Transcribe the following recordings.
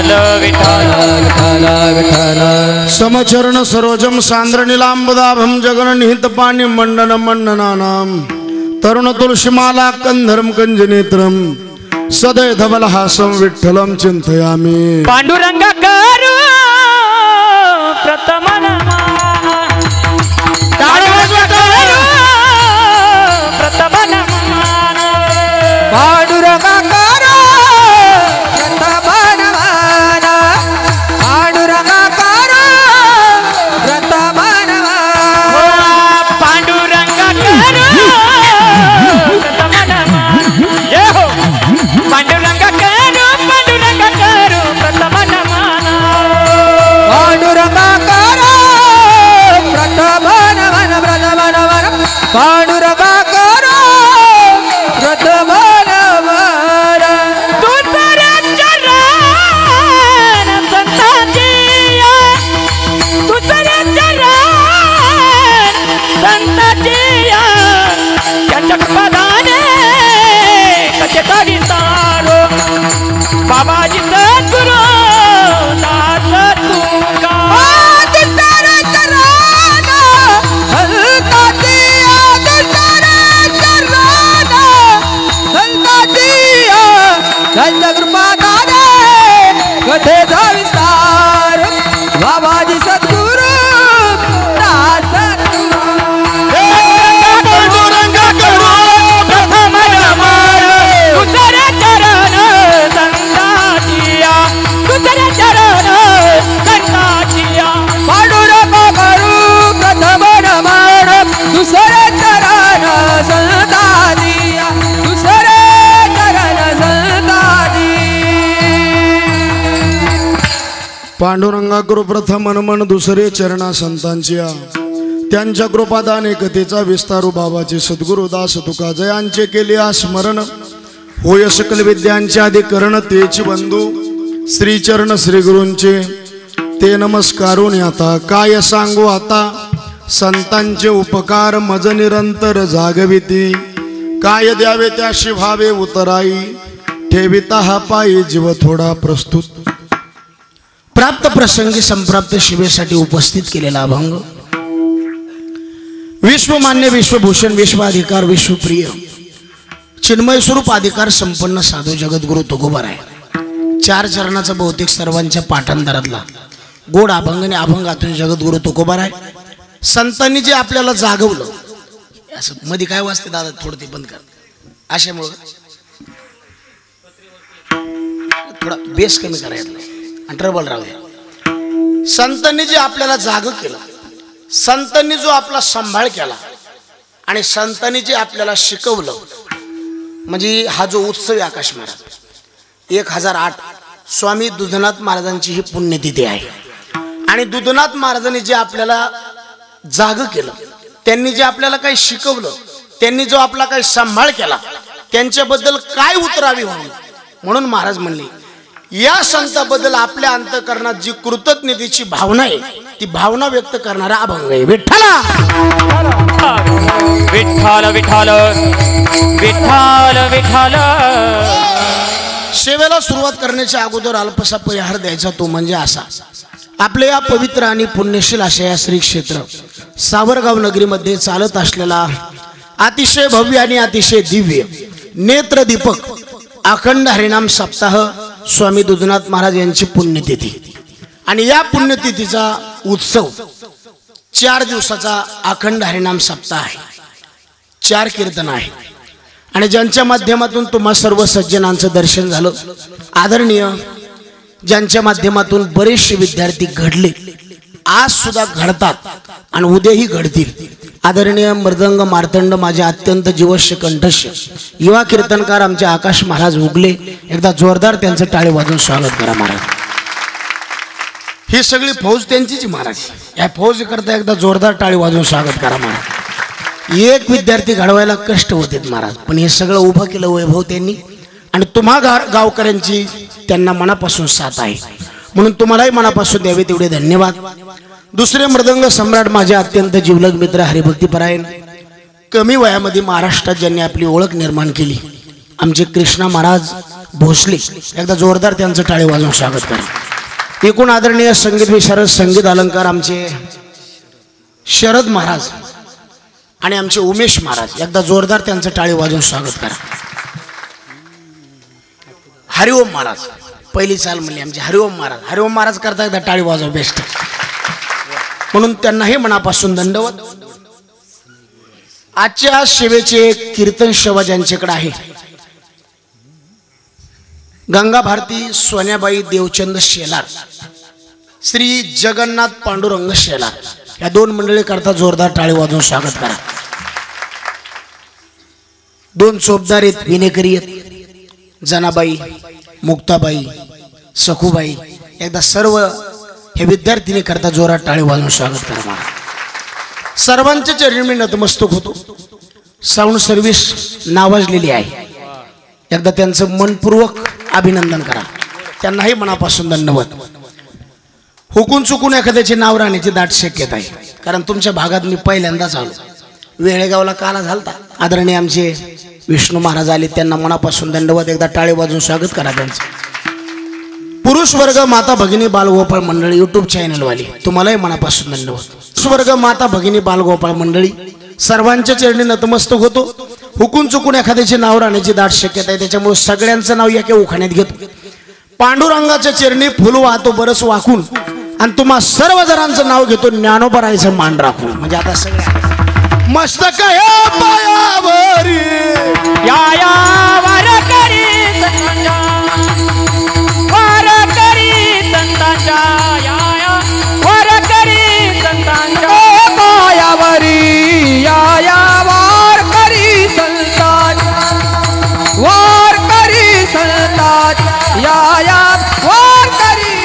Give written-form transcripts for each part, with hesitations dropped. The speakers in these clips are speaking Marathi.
विठ्ठल विठ्ठल समचरण सरोजम सांद्र नीलांबदाभम जगन निहित पाणी मंडन मंडनानाम तरुण तुलसीमाला कंधरम कंजनेत्रम सदय धवल हासम विठ्ठलम चिंतयामी पांडुरंग करू प्रथम बाबाजी सद्गुरु दास तुका बाबाजी सद्गुरु दास पांडुरंगा कृ प्रथम मन दुसरे चरणा संतांच्या त्यांच्या कृपादान एकतेचा विस्तारू बाबाचे सद्गुरु दास तुका जयांचे केले स्मरण होय सकल विद्यांचे अधिकरण तेची बंधू श्रीचरण श्री गुरूंचे ते नमस्कारून आता काय सांगू आता संतांचे उपकार मज निरंतर जागविती काय द्यावे त्याशी भावे उतराई ठेविता हा पायी जीव थोडा प्रस्तुत प्राप्त प्रसंगी संप्राप्त शिवेसाठी उपस्थित केलेला अभंग विश्वमान्य विश्वभूषण विश्वाधिकार विश्वप्रिय चिन्मय स्वरूप अधिकार संपन्न साधू जगद्गुरु तुकोबार आहे चार चरणाचा बहुतेक सर्वांच्या पाठांतरातला गोड अभंग आणि अभंगातून जगद्गुरु तुकोबार आहे संतांनी जे आपल्याला जागवलं असं मध्ये काय वाचते दादा थोडं ते बंद कर अशामुळं थोडा बेस कमी करायला आणि ट्रबल राहू द्या संतांनी जे आपल्याला जाग केलं संतांनी जो आपला सांभाळ केला आणि संतांनी जे आपल्याला शिकवलं म्हणजे हा जो उत्सव आहे आकाश महाराज 1008 स्वामी दुधनाथ महाराजांची ही पुण्यतिथी आहे आणि दुधनाथ महाराजांनी जे आपल्याला जाग केलं त्यांनी जे आपल्याला काही शिकवलं त्यांनी जो आपला काही सांभाळ केला त्यांच्याबद्दल काय उतरावी म्हणून महाराज म्हणले या संताबद्दल आपल्या अंतःकरणात जी कृतज्ञतेची भावना आहे ती भावना व्यक्त करणारा अभंग आहे विठ्ठला विठ्ठल विठ्ठल विठ्ठल विठ्ठल सेवेला सुरुवात करण्याच्या अगोदर अल्पसा परिहार द्यायचा तो म्हणजे असा आपल्या या पवित्र आणि पुण्यशील अशा या श्री क्षेत्र सावरगाव नगरीमध्ये चालत असलेला अतिशय भव्य आणि अतिशय दिव्य नेत्रदीपक अखंड हरिनाम सप्ताह स्वामी दुधनाथ महाराज यांची पुण्यतिथी आणि या पुण्यतिथीचा उत्सव 4 दिवसाचा अखंड हरिनाम सप्ताह आहे 4 कीर्तन आहे आणि ज्यांच्या माध्यमातून तुम्हा सर्व सज्जनांचं दर्शन झालं आदरणीय ज्यांच्या माध्यमातून बरेचसे विद्यार्थी घडले आज सुद्धा घडतात आणि उद्याही घडतील आदरणीय मृदंग मार्तंड माझे अत्यंत जीवश्य कंठस्य युवा कीर्तनकार आमचे आकाश महाराज उगले एकदा जोरदार त्यांचं टाळे वाजवून स्वागत करा महाराज ही सगळी फौज त्यांचीच महाराज या फौज करता एकदा जोरदार टाळे वाजवून स्वागत करा महाराज एक विद्यार्थी घडवायला कष्ट होते महाराज पण हे सगळं उभं केलं वैभव त्यांनी आणि तुम्हा गावकऱ्यांची त्यांना मनापासून साथ आहे म्हणून तुम्हालाही मनापासून द्यावे तेवढे धन्यवाद दुसरे मृदंग सम्राट माझे अत्यंत जिवलग मित्र हरिभक्तीपरायण कमी वयामध्ये महाराष्ट्रात ज्यांनी आपली ओळख निर्माण केली आमचे कृष्णा महाराज भोसले, एकदा जोरदार त्यांचं टाळी वाजवून स्वागत करा. एकूण आदरणीय संगीत विशारद संगीत अलंकार आमचे शरद महाराज आणि आमचे उमेश महाराज, एकदा जोरदार त्यांचं टाळी वाजवून स्वागत करा. हरिओम महाराज पहिली चाल म्हणली आमचे हरिओम महाराज. हरिओम महाराज करता एकदा टाळी वाजव बेस्ट, म्हणून त्यांनाही मनापासून दंडवत. आजच्या सेवेचे कीर्तन सेवा ज्यांच्याकडे आहे, गंगा भारती सोन्याबाई देवचंद शेलार, श्री जगन्नाथ पांडुरंग शेलार, या दोन मंडळी करता जोरदार टाळी वाजवून स्वागत करा. दोन चोपदार आहेत, विनेकरी आहेत, जनाबाई, मुक्ताबाई, सखूबाई, एकदा सर्व हे विद्यार्थिनी करता जोरात टाळी वाजवून स्वागत करा. मला सर्वांच्या चरणी मी नतमस्तक होतो. साऊंड सर्व्हिस नावाजलेली आहे, एकदा त्यांचं मनपूर्वक अभिनंदन करा. त्यांनाही मनापासून धन्यवाद. हुकून चुकून एखाद्याचे नाव राहण्याची दाट शक्यता आहे, कारण तुमच्या भागात मी पहिल्यांदाच आलो. वेळेगावला काला झालता, आदरणीय आमचे विष्णू महाराज आले, त्यांना मनापासून धन्यवाद. एकदा टाळी वाजवून स्वागत करा त्यांचं. पुरुष वर्ग माता भगिनी बालगोपाळ मंडळी युट्यूब चॅनलवाली, तुम्हालाही मनापासून धन्यवाद. पुरुष वर्ग माता भगिनी बालगोपाळ मंडळी सर्वांच्या चरणी नतमस्तक होतो. हुकून चुकून एखाद्याचे नाव राहण्याची दाट शक्यता आहे, त्याच्यामुळे सगळ्यांचं नाव एका उखाण्यात घेतो. पांडुरंगाच्या चरणी फुल वाहतो बरस वाकून, आणि तुम्हा सर्व जणांचं नाव घेतो ज्ञानोबा राहायचं मान राखून. म्हणजे आता सगळं मस्तक हे पायावरी या वारकरी संतांच्या, वारकरी संतांच्या, या वारकरी संतांच्या पायावरी या वारकरी संतात, वारकरी संतात या वारकरी.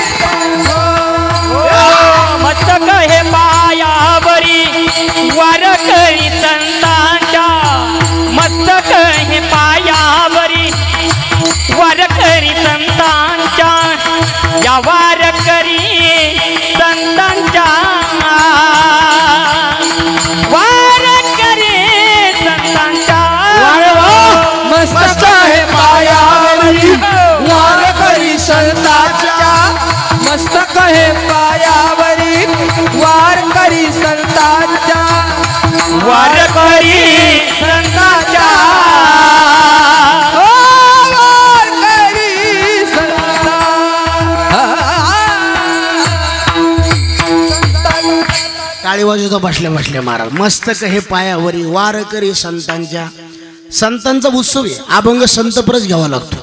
मस्तक हे पायावरी वारकरी संतांच्या, मस्तक हे पायावरी वारकरी संतांच्या, या वारकरी संतांच्या, वारकरी संतांच्या. मस्तक हे पायावरी वारकरी संतांच्या, मस्तक हे पायावरी वारकरी संतांच्या, वारकरी संतांच्या. वारकरी संतांच्या. टाळी वाजवतो बसल्या बसल्या महाराज. मस्तक हे पायावरी वारकरी संतांच्या. संतांचा उत्सव आहे, अभंग संतप्रच घ्यावा लागतो,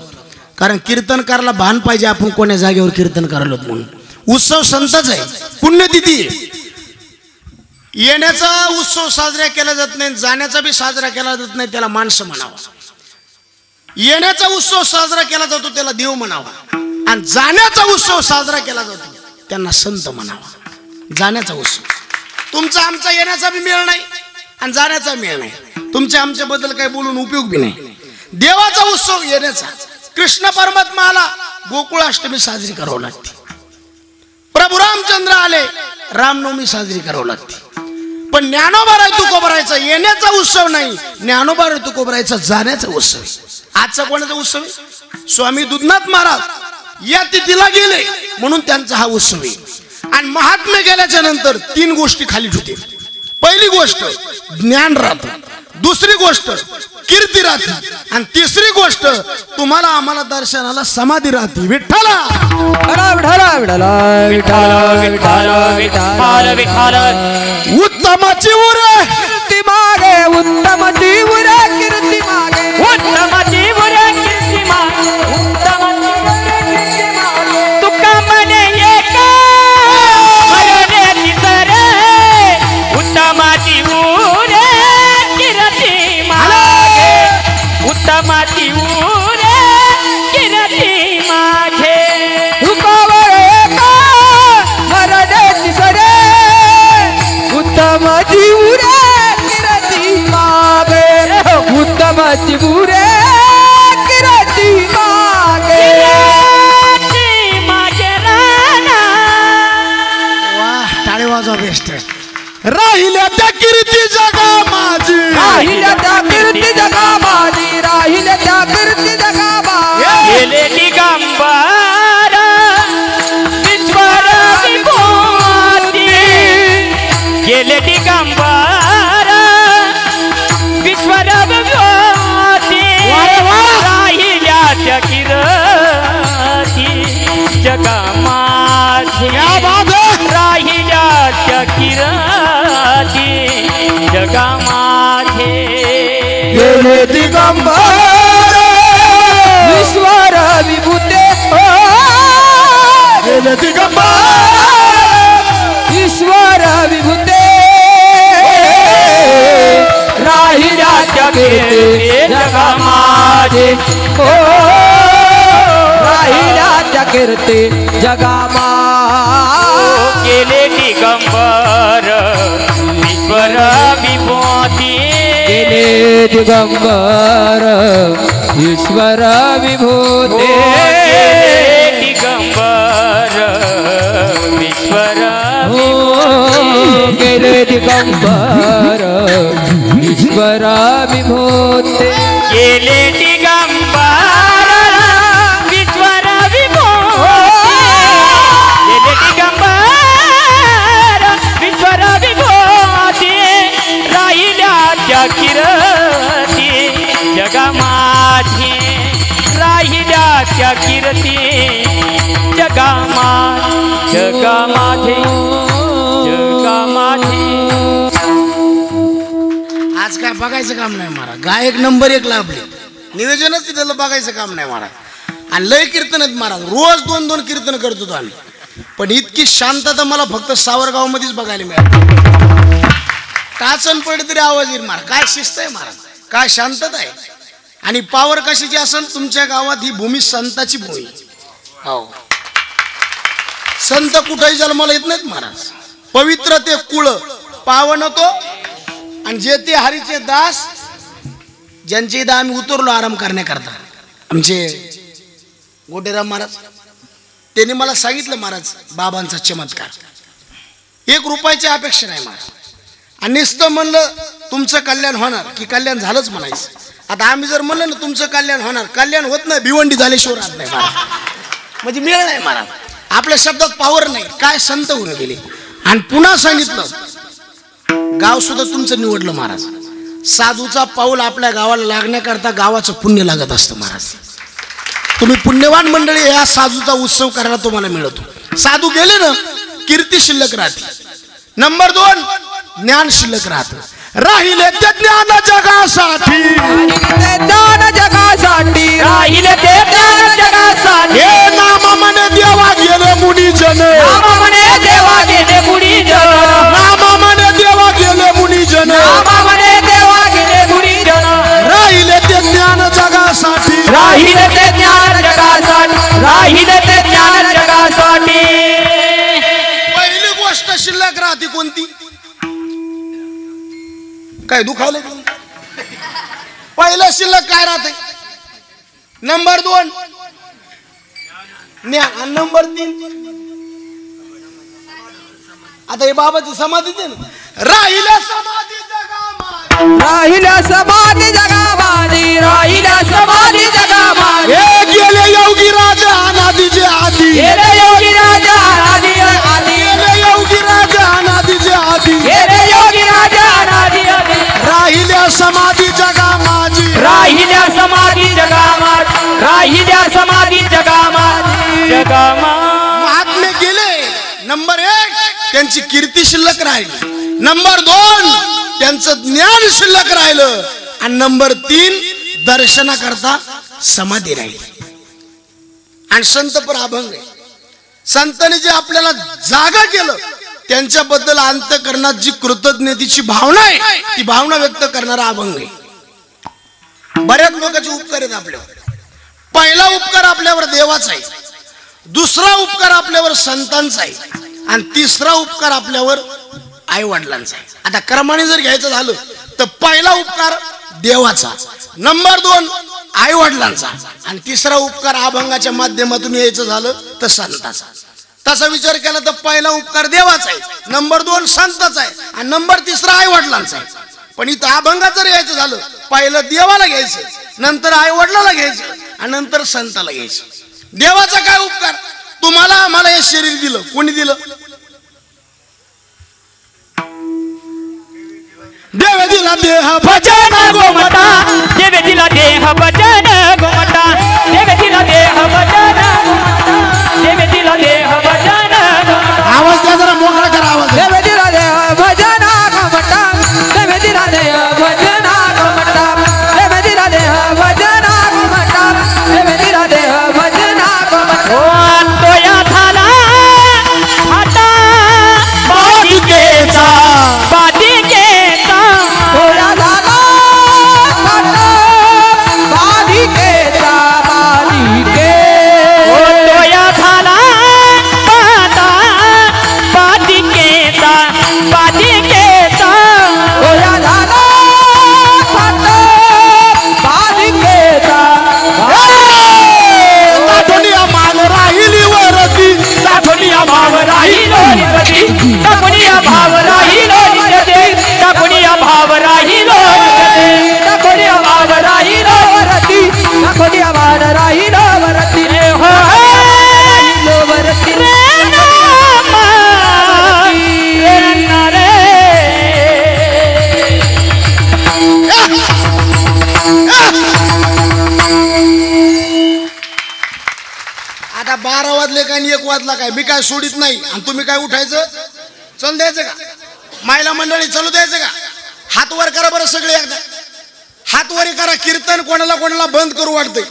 कारण कीर्तनकारला भान पाहिजे आपण कोण्या जागेवर कीर्तन करायला म्हणून. उत्सव संतच आहे, पुण्यतिथी आहे. येण्याचा उत्सव साजरा केला जात नाही, जाण्याचा बी साजरा केला जात नाही, त्याला माणसं म्हणावा. येण्याचा उत्सव साजरा केला जातो त्याला देव म्हणावा, आणि जाण्याचा उत्सव साजरा केला जातो त्यांना संत म्हणावा. जाण्याचा उत्सव तुमचा आमचा येण्याचा बी मेळ नाही आणि जाण्याचा मेळ नाही. तुमच्या आमच्या बद्दल काही बोलून उपयोग बी नाही. देवाचा उत्सव येण्याचा. कृष्ण परमात्मा आला, गोकुळाष्टमी साजरी करावी लागते. प्रभू रामचंद्र आले, रामनवमी साजरी करावी लागते. पण ज्ञानोबा राय तुकोबरायचा येण्याचा उत्सव नाही, ज्ञानोबा राय तुकोबरायचा जाण्याचा उत्सव. आजचा कोणाचा उत्सव आहे? स्वामी दुधनाथ महाराज या तिथीला गेले म्हणून त्यांचा हा उत्सव आहे. आणि महात्म्य गेल्याच्या नंतर तीन गोष्टी खाली होते. पहिली गोष्ट ज्ञान राहतं, दुसरी गोष्ट कीर्ती राहते, आणि तिसरी गोष्ट तुम्हाला आम्हाला दर्शनाला समाधी राहते. विठ्ठला विठ्ठला विठ्ठला विठ्ठला विठ्ठल विठ्ठल. उत्तमाची उरे कीर्ती मागे, उत्तमाची उरे कीर्ती मागे, उत्तमाची उरे कीर्ती मागे, उत्तमाची उरे कीर्ती मागे. तुका म्हणे एक म्हणे तिसरे, उत्तमाची उरे कीर्ती मागे, उत्तमाची उरे कीर्ती मागे. तुकावर एका मरणाची सरे, उत्तमाची उरे कीर्ती मागे, उत्तमाची उरे कीर्ती मागे. कीर्ती मागे राहणार. वाह, टाळी वाजवा बेस्ट. राहिल्या त्या कीर्ती जगा माझी राहिल्या त्या कीर्ती जगा माझी राहिल्या त्या कीर्ती जगा माझी गेले दिगंबर विश्वर विभूती गेले दिगंबर विश्वर विभूती राहिल्या त्या कीर्ती जगा माझी राहिल्या त्या कीर्ती जगा माझे गेले दिगंबर ईश्वर विभूते गेले दिगंबर ईश्वर विभूते राहिल्या त्या कीर्ती जगा माझे हो राहिल्या त्या कीर्ती जगा माझे गेले दिगंबर ईश्वर विभूती गेले दिगंबर ईश्वर विभूते दिगंबर ईश्वर हो गेले दिगंबर ईश्वर विभूते गेले दिगंबर ईश्वर विभूती गेले दिगंबर ईश्वर विभूती राहिल्या त्या कीर्ती जगा माझी राहिल्या त्या कीर्ती जगा माझे जगा माझे जगा माझे आज काय बघायचं काम नाही महाराज गायक नंबर 1 लाभले नियोजनच तिथलं बघायचं काम नाही महाराज आणि लय कीर्तन आहेत महाराज रोज 2-2 कीर्तन करत होतो आम्ही पण इतकी शांतता मला फक्त सावरगाव मध्येच बघायला मिळाली टाचन पडले तरी आवाज येईल महाराज काय शिस्त आहे महाराज काय शांतता आहे आणि पावर कशाची असेल तुमच्या गावात ही भूमी संताची भूमी हो संत कुठेही जन्माला येत नाहीत महाराज पवित्र ते कुळ पावन तो आणि जे ते हरीचे दास ज्यांच्या इथं आम्ही उतरलो आराम करण्याकरता आमचे गोटेराम महाराज त्यांनी मला सांगितलं महाराज बाबांचा चमत्कार 1 रुपयाची अपेक्षा नाही महाराज आणि नुसतं म्हणलं तुमचं कल्याण होणार की कल्याण झालंच म्हणायचं आता आम्ही जर म्हणलं ना तुमचं कल्याण होणार कल्याण होत नाही भिवंडी झाल्याशिवाय राहत नाही महाराज म्हणजे मिळ नाही महाराज आपल्या शब्दात पावर नाही काय संत होऊन गेले आणि पुन्हा सांगितलं गाव सुद्धा तुमचं निवडलं महाराज साधूचा पाऊल आपल्या गावाला लागण्याकरता गावाचं पुण्य लागत असतं महाराज तुम्ही पुण्यवान मंडळी या साधूचा उत्सव करायला तुम्हाला मिळतो साधू गेले ना कीर्ती शिल्लक राहते नंबर 2 ज्ञान शिल्लक राहतं राहिले ते ज्ञान जगासाठी ज्ञान जगासाठी राहिले ते ज्ञान जगासाठी हे नाम म्हणे देवा गेले मुनी जन नाम म्हणे देवा गेले मुनी जन नाम म्हणे देवा गेले मुनी जन नाम म्हणे देवा गेले मुनी जन राहिले ते ज्ञान जगासाठी राहिले ते ज्ञान जगासाठी राहिले ते ज्ञान जगासाठी पहिली गोष्ट शिल्लक राहते कोणती काय दुखावलं पहिलं शिल्लक काय राहते नंबर 2 ज्ञान आणि नंबर 3 आता हे बाबाची समाधी दे ना राहिल्या समाधी जगामध्ये राहिल्या समाधी जगामध्ये राहिल्या समाधी जगामध्ये हे गेले योगी राजा अनादीचे आदी गेले योगी राजा आदी आदी गेले योगी राजा अनादीचे आदी गेले योगी राजा आदी आदी राहिल्या समाधी जगा माझी राहिल्या समाधी जगामात राहिल्या समाधी जगामात महात्मे गेले नंबर 1 त्यांची कीर्ती शिल्लक राहिली नंबर 2 त्यांचं ज्ञान शिल्लक राहिलं आणि नंबर 3 दर्शनाकरता समाधी राहिली आणि संत पर अभंग आहे संतांनी जे आपल्याला जागा केलं त्यांच्याबद्दल अंतःकरणात जी कृतज्ञतेची भावना आहे ती भावना व्यक्त करणारा अभंग आहे बऱ्याच लोकांचे उपकार आहेत आपल्यावर पहिला उपकार आपल्यावर देवाचा आहे दुसरा उपकार आपल्यावर संतांचा आहे आणि तिसरा उपकार आपल्यावर आई वडिलांचा आहे आता क्रमाने जर घ्यायचं झालं तर पहिला उपकार देवाचा नंबर 2 आई वडिलांचा आणि तिसरा उपकार अभंगाच्या माध्यमातून यायचं झालं तर संताचा तसा विचार केला तर पहिला उपकार देवाचा आहे नंबर 2 संताचा आहे आणि नंबर 3 आई वडिलांचा आहे पण इथं अभंगात जर यायचं झालं पहिलं देवाला घ्यायचं, नंतर आई वडिलाला घ्यायचं आणि नंतर संताला घ्यायचं. देवाचा काय उपकार, तुम्हाला आम्हाला हे शरीर दिलं, कोणी दिलं? देव दिला देह भजन गोमटा, देव दिला देह भजन गोमटा, देव दिला देह भजन गोमटा, देव दिला देह भजन गोमटा. आवाज द्या जरा, मोकळा करा आवाज. देव दिला देह भजन गोमटा, देव दिला देह भजन गोमटा, देव दिला देह भजन गोमटा, देव दिला देह भजन गोमटा. ओ तोया झाला हाता बालिकेचा, बालिकेचा. थोडा झाला फाटा बालिकेचा, बालिके. ओ तोया झाला हाता बालिकेचा, बालिकेचा. थोडा झाला फाटा बालिकेचा. दाठोनिया मान राहिली वरती, दाखवनिया भाव राहिलो निरती, दाखवनिया भाव राहिलो निरती, दाखवनिया भाव राहिलो निरती. दाखवनिया वाड राहिलो वरती, दाखवनिया वाड राहिलो वरती. ए हो राहिलो वरती. रे नामा, रे ना रे. आता 12 वाजले काय आणि 1 वाजला काय, मी काय सोडित नाही. आणि तुम्ही काय उठायचं, चल द्यायचं का? महिला मंडळी चालू द्यायचं का? हात वर करा बरं सगळे एकदा, हात वर करा. कीर्तन कोणाला कोणाला बंद करू वाटतंय.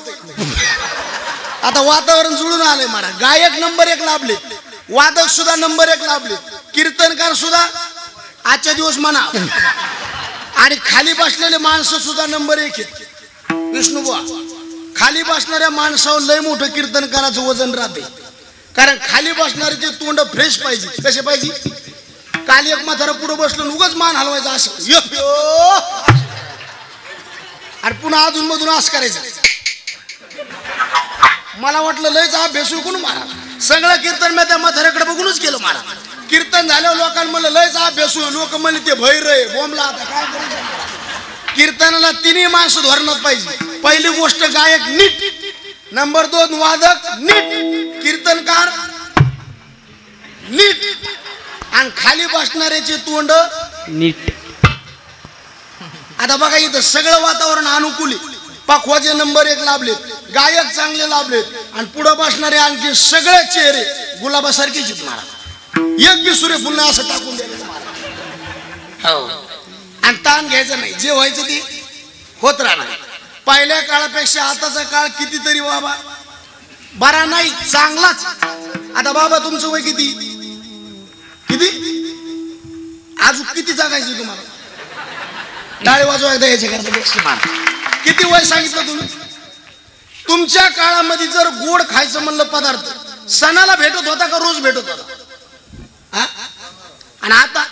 आता वातावरण जुळून आलंय मला. गायक नंबर 1 लाभले, वादक सुद्धा नंबर 1 लाभले, कीर्तनकार सुद्धा आजच्या दिवस म्हणा, आणि खाली बसलेले माणसं सुद्धा नंबर 1 आहेत. विष्णुबुवा, खाली बसणाऱ्या माणसावर लय मोठं कीर्तनकाराचं वजन राहते. कारण खाली बसणाऱ्याचे तोंड फ्रेश पाहिजे. कसे पाहिजे? काल एक म्हातारा पुढे बसलो, उगाच मान हलवायचा असं यो यो, आणि पुन्हा अजून मधून असं करायचं. मला वाटलं लयच अभ्यास विकून मारा. सगळं कीर्तन मी त्या म्हाताऱ्याकडे बघूनच केलं. मला कीर्तन झाल्यावर लोकांना म्हणलं लयच अभ्यास. लोक म्हणले ते भैर आहे, बोंबला. आता काय करायचं? कीर्तनाला तिन्ही माणसं धोरणात पाहिजे. पहिली गोष्ट गायक नीट, नंबर 2 वादक नीट, कीर्तनकार नीट, आणि खाली बसणाऱ्याचे तोंड नीट. आता बघा इथं सगळं वातावरण अनुकूल आहे. पखवाजे नंबर 1 लाभलेत, गायक चांगले लाभलेत, आणि पुढे बसणारे आणखी सगळे चेहरे गुलाबासारखेच आहेत. मला एक बी सूर्यफुल नाही असं टाकून द्यायचं मला. हो, आणि ताण घ्यायचं नाही. जे व्हायचं ते होत राहणार. पहिल्या काळापेक्षा आताचा काळ कितीतरी बाबा बरा नाही, चांगलाच. आता बाबा तुमचं वय किती किती अजून किती जगायचं तुम्हाला? टाळे वाजवा एकदा याच्या करता. किती वय सांगितलं तुम्ही? तुमच्या काळामध्ये जर गोड खायचं म्हणलं पदार्थ सणाला भेटत होता का रोज भेटत होता? आणि आता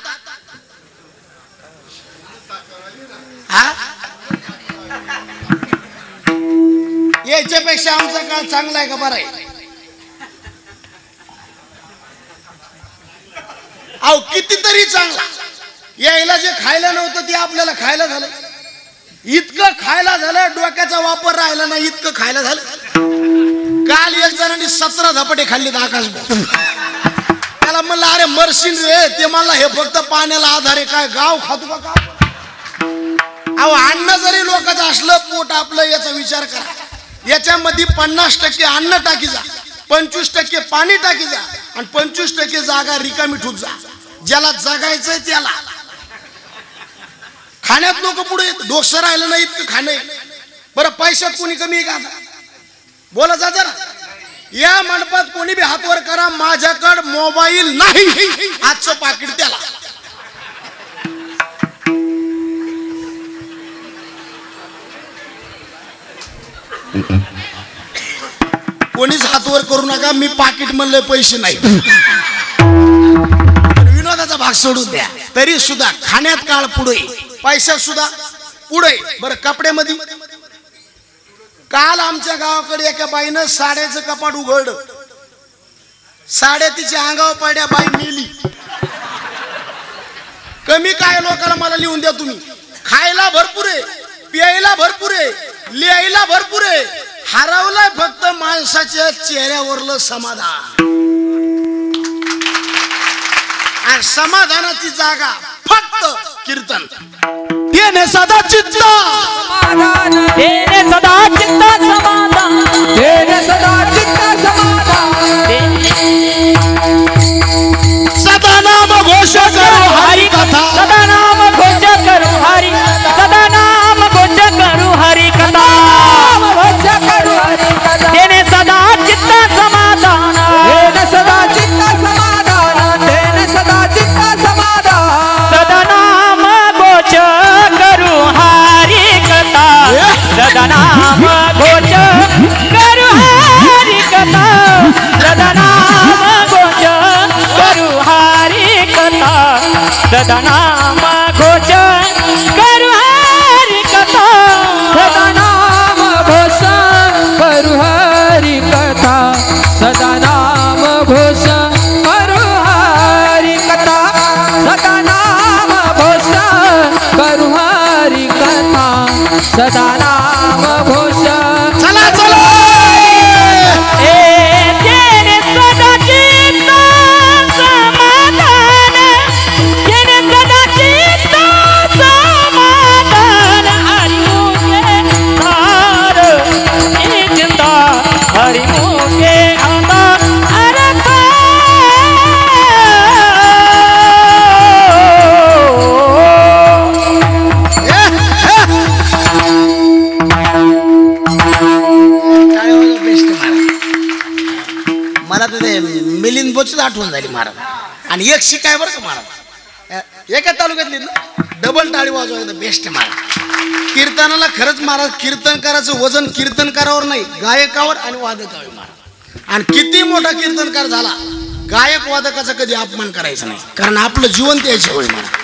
याच्यापेक्षा आमचा काळ चांगला आहे का बरा आहे? अहो कितीतरी चांगला. यायला जे खायला नव्हतं ते आपल्याला खायला झालं. इतकं खायला झालं, डोक्याचा वापर राहिला नाही, इतकं खायला झालं. काल एक जणांनी 17 धपाटे खाल्ले आकाश. त्याला म्हणलं अरे मरशील रे. ते मला हे फक्त पाण्याला आधार आहे, काय गाव खातो का? अहो अन्न जरी लोकांचं असलं, पोट आपलं, याचा विचार करा. याच्यामध्ये 50% अन्न टाकी जा, 25% पाणी टाकी जा, आणि 25% जागा रिकामी ठूक जा. ज्याला जगायचंय त्याला. खाण्यात लोक पुढे डोसं राहिलं नाही, इतकं खाणं. बरं पैशात कोणी कमी आहे का? बोला जा जरा. या मंडपात कोणी बी हातवर करा, माझ्याकडे मोबाईल नाही, आजचं पाकिट त्याला. कोणीच हातवर करू नका. मी पाकिट म्हणलंय, पैसे नाही. विनोदाचा भाग सोडून द्या. तरी सुद्धा खाण्यात काळ पुढे, पैशात सुद्धा पुढे. बरं कपड्यामध्ये काल आमच्या गावाकडे एका बाईनं साड्याचं कपाट उघडलं. साड्या तिच्या अंगावर पडल्या, बाई मेली. कमी काय लोकांना मला लिहून द्या तुम्ही. खायला भरपूर आहे, प्यायला भरपूर आहे, लिहायला भरपूर आहे, हरवलाय फक्त माणसाच्या चेहऱ्यावरलं समाधान. आणि समाधानाची जागा फक्त कीर्तन. तेने सदा चित्त समाधान तेने सदा चित्त समाधान तेने सदा चित्त समाधान सदा नाम घोष करो हरि कथा. सदा नाम घोष करू हरि सदा नाम घोष करू हरि कथा. घोष करू हरि कथा. तेने सदा चित्त समाधान तेने सदा चित्त समाधान तेने सदा चित्त समाधान सदा नाम घोष करू हरि कथा. सदा नाम घोष करू हरि कथा. सदा नाम घोष करू हरि कथा. सदा नाम घोष करू हरि कथा. सदा नाम घोष करू हरि कथा. सदा नाम घोष करू हरि कथा. सदा नाम घोष करू हरि कथा. सदा नाम घोष. चला चला तेने सदा चित्त समाधान तेने सदा चित्त समाधान हरि मुखे धार चिंता हरि मुखे धार मला तर ते मिलिंद बोचीच आठवण झाली महाराज. आणि एक शिकाय बरं का महाराज, एका तालुक्यातली ना डबल टाळी वाजवायचं बेस्ट आहे महाराज. कीर्तनाला खरंच महाराज कीर्तनकाराचं वजन कीर्तनकारावर नाही गायकावर आणि वादकावर महाराज. आणि किती मोठा कीर्तनकार झाला, गायक वादकाचा कधी अपमान करायचा नाही, कारण आपलं जीवन त्याचे होय महाराज.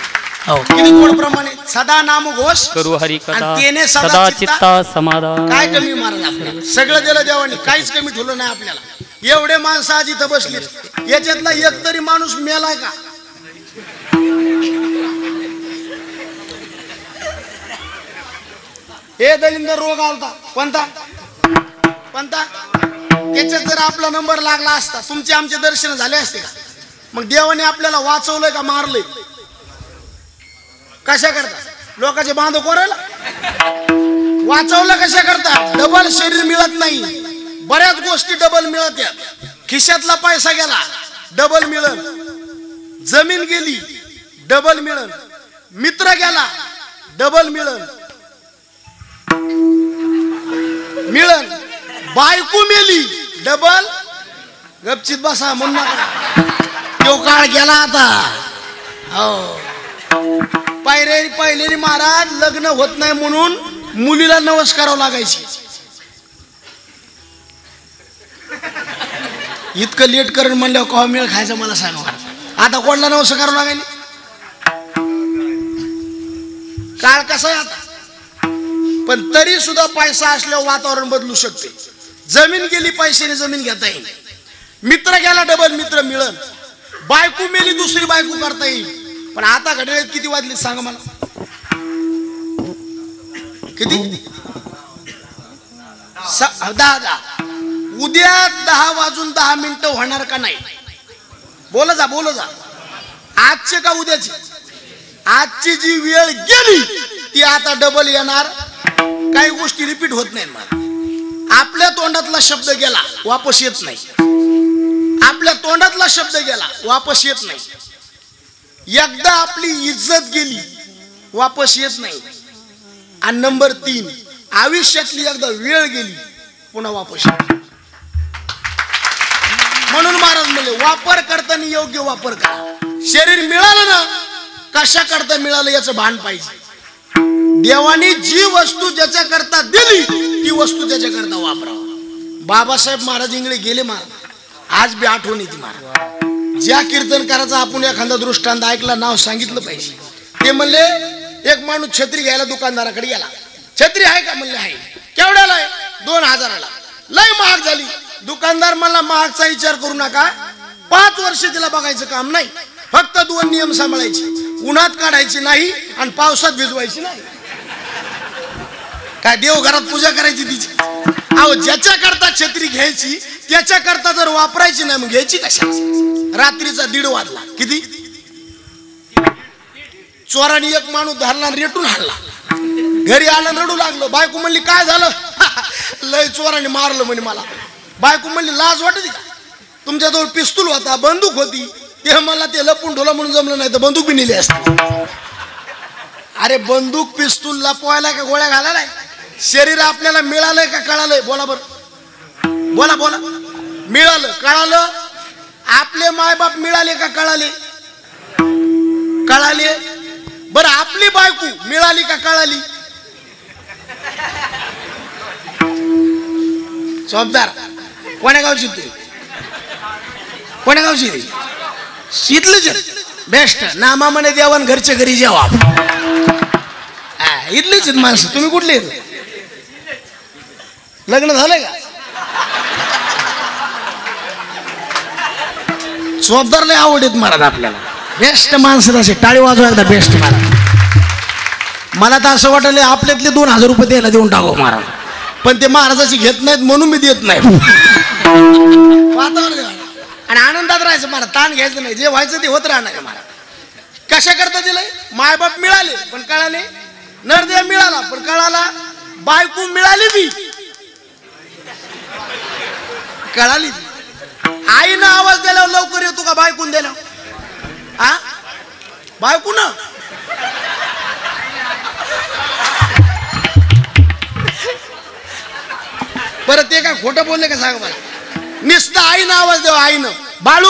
हो किती गोड प्रमाणे सदा नाम घोष करू हरि आणि कथा. तेने सदा चित्त समाधान. काय कमी महाराज आपल्याला सगळं दिलं देवानी, काहीच कमी ठेवलं नाही आपल्याला. एवढे माणसं आज इथं बसली, याच्यातला एक तरी माणूस मेलाय का? हे दलिंदर रोग आलता कोणता कोणता, त्याच्यात जर आपला नंबर लागला असता तुमचे आमचे दर्शन झाले असते का? मग देवाने आपल्याला वाचवलंय का मारलंय? कशा करता लोकांचे बांध कोरायला वाचवलं कशा करता? डबल शरीर मिळत नाही, बऱ्याच गोष्टी डबल मिळत आहेत. खिशातला पैसा गेला डबल मिळन, जमीन गेली डबल मिळन, मित्र गेला डबल मिळन, बायको मेली डबल. गपचित बसा म्हणून नका, तो काळ गेला आता. हो पहिलेली महाराज लग्न होत नाही म्हणून मुलीला नमस्कारावं लागायची. इतकं लेट करून म्हणल्यावर कवा मेळ खायचा मला सांगा. आता कोणाला नमस्कार लागायला? काळ कसा आहे आता. पण तरी सुद्धा पैसा असल्यावर वातावरण बदलू शकते. जमीन गेली पैशाने जमीन घेता येईल, मित्र गेला डबल मित्र मिळन, बायको मेली दुसरी बायको करता येईल. पण आता घड्याळात किती वाजले सांगा मला? किती? 10. उद्या 10 वाजून 10 मिनिटं होणार का नाही? बोला जा बोला जा. आजचे का उद्याची? आजची जी वेळ गेली ती आता डबल येणार. काही गोष्टी रिपीट होत नाही मला. आपल्या तोंडातला शब्द गेला वापस येत नाही, आपल्या तोंडातला शब्द गेला वापस येत नाही. एकदा आपली इज्जत गेली वापस येत नाही. आणि नंबर 3, आयुष्यातली एकदा वेळ गेली पुन्हा वापस येत. म्हणून महाराज म्हणले वापर करताना योग्य वापर करा. शरीर मिळालं ना, कशा करता मिळालं याचं भान पाहिजे. देवानी जी वस्तू ज्याच्या करता दिली ती वस्तू त्याच्या करता वापरावा. बाबासाहेब महाराज इंगळे गेले महाराज, आज बी आठवण येते महाराज. ज्या कीर्तनकाराचा आपण एखादा दृष्टांत ऐकला, नाव सांगितलं पाहिजे. ते म्हणले एक माणूस छत्री घ्यायला दुकानदाराकडे गेला. छत्री आहे का? म्हणले आहे. केवढ्याला आहे? 2000ला. लय महाग झाली. दुकानदार म्हणला महागचा विचार करू नका, 5 वर्ष तिला बघायचं काम नाही, फक्त 2 नियम सांभाळायचे. उन्हात काढायची नाही आणि पावसात भिजवायची नाही. काय देव घरात पूजा करायची तिची? अहो ज्याच्या करता छत्री घ्यायची त्याच्या करता जर वापरायची नाही मग घ्यायची कशा? रात्रीचा 1:30 वाजला, किती चोराने एक माणूस धरला रेटून हाणला. घरी आलं रडू लागलो. बायको म्हणली काय झालं? लय चोराने मारलं म्हणे मला. बायको म्हणली लाज वाटते का? तुमच्याजवळ पिस्तूल होता, बंदूक होती, ते मला ते लपून ठेवलं म्हणून जमलं नाही तर बंदूक बी नेली असते. अरे बंदूक पिस्तूलला पोहायला का गोळ्या घालायला? शरीर आपल्याला मिळालंय का कळालंय? बोला बरं, बोला बोला. मिळालं कळालं? आपले मायबाप मिळाले का कळाले? कळाले. बरं आपली बायको मिळाली का कळाली? जबाबदार कोण्या गावची तू? कोण्या गावची रे? इथलंच बेस्ट नामा म्हणे देवान घरच्या घरी जेवा. इथलीच माणसं. तुम्ही कुठले? लग्न झालंय का? जबाबदार लय आवडत महाराज आपल्याला. बेस्ट माणसं असे टाळी वाजवा एकदा. बेस्ट महाराज. मला तर असं वाटलं आपल्यातले 2000 रुपये द्यायला देऊन टाकू महाराज, पण ते महाराजाची घेत नाहीत म्हणून मी देत नाही. वातावरण आणि आनंदात राहायचं महाराज. ताण घ्यायचं नाही. जे व्हायचं ते होत राहणार महाराज. कशा करता दिलंय? मायबाप मिळाले पण कळाले, नरदेव मिळाला पण कळाला, बायको मिळाली बी कळाली. आईनं आवाज दिल्यावर लवकर येतो का बायकून दिल्यावर? आ बायको ना बरं ते काय खोटं बोलले का सांगा मला? नुसतं आईनं आवाज देवा. आईनं बाळू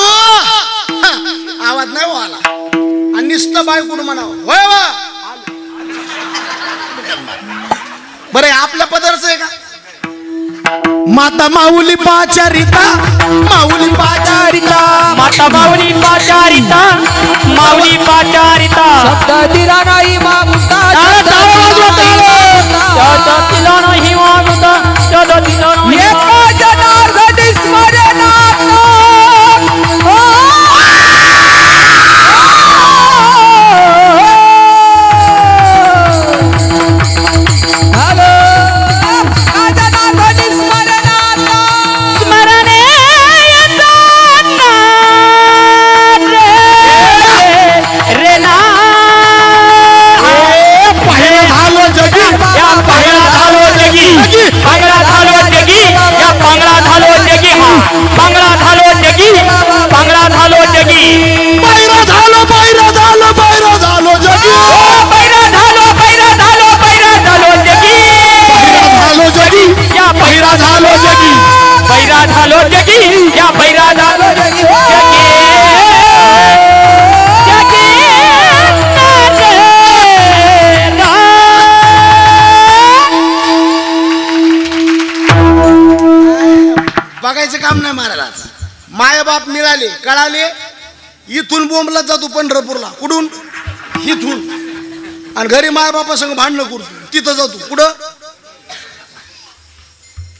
आवाज नाही हो आला आणि नुसतं बायकून म्हणावं होय वा. बरं आपल्या पदरचं आहे का? माता माऊली पाचारिता, माऊली पाचारिता, माता माऊली पाचारिता, माऊली पाचारिता. शब्द दिला नाही मागुता, शब्द दिला नाही मागुता, शब्द दिला नाही. एका जनार्दनी स्मरणात बघायचं काम नाही महाराज. मायबाप मिळाले कळाले. इथून बोंबला जातो पंढरपूरला. कुठून? इथून. आणि घरी मायबापा संग भांडणं करतो. तिथं जातो कुठं?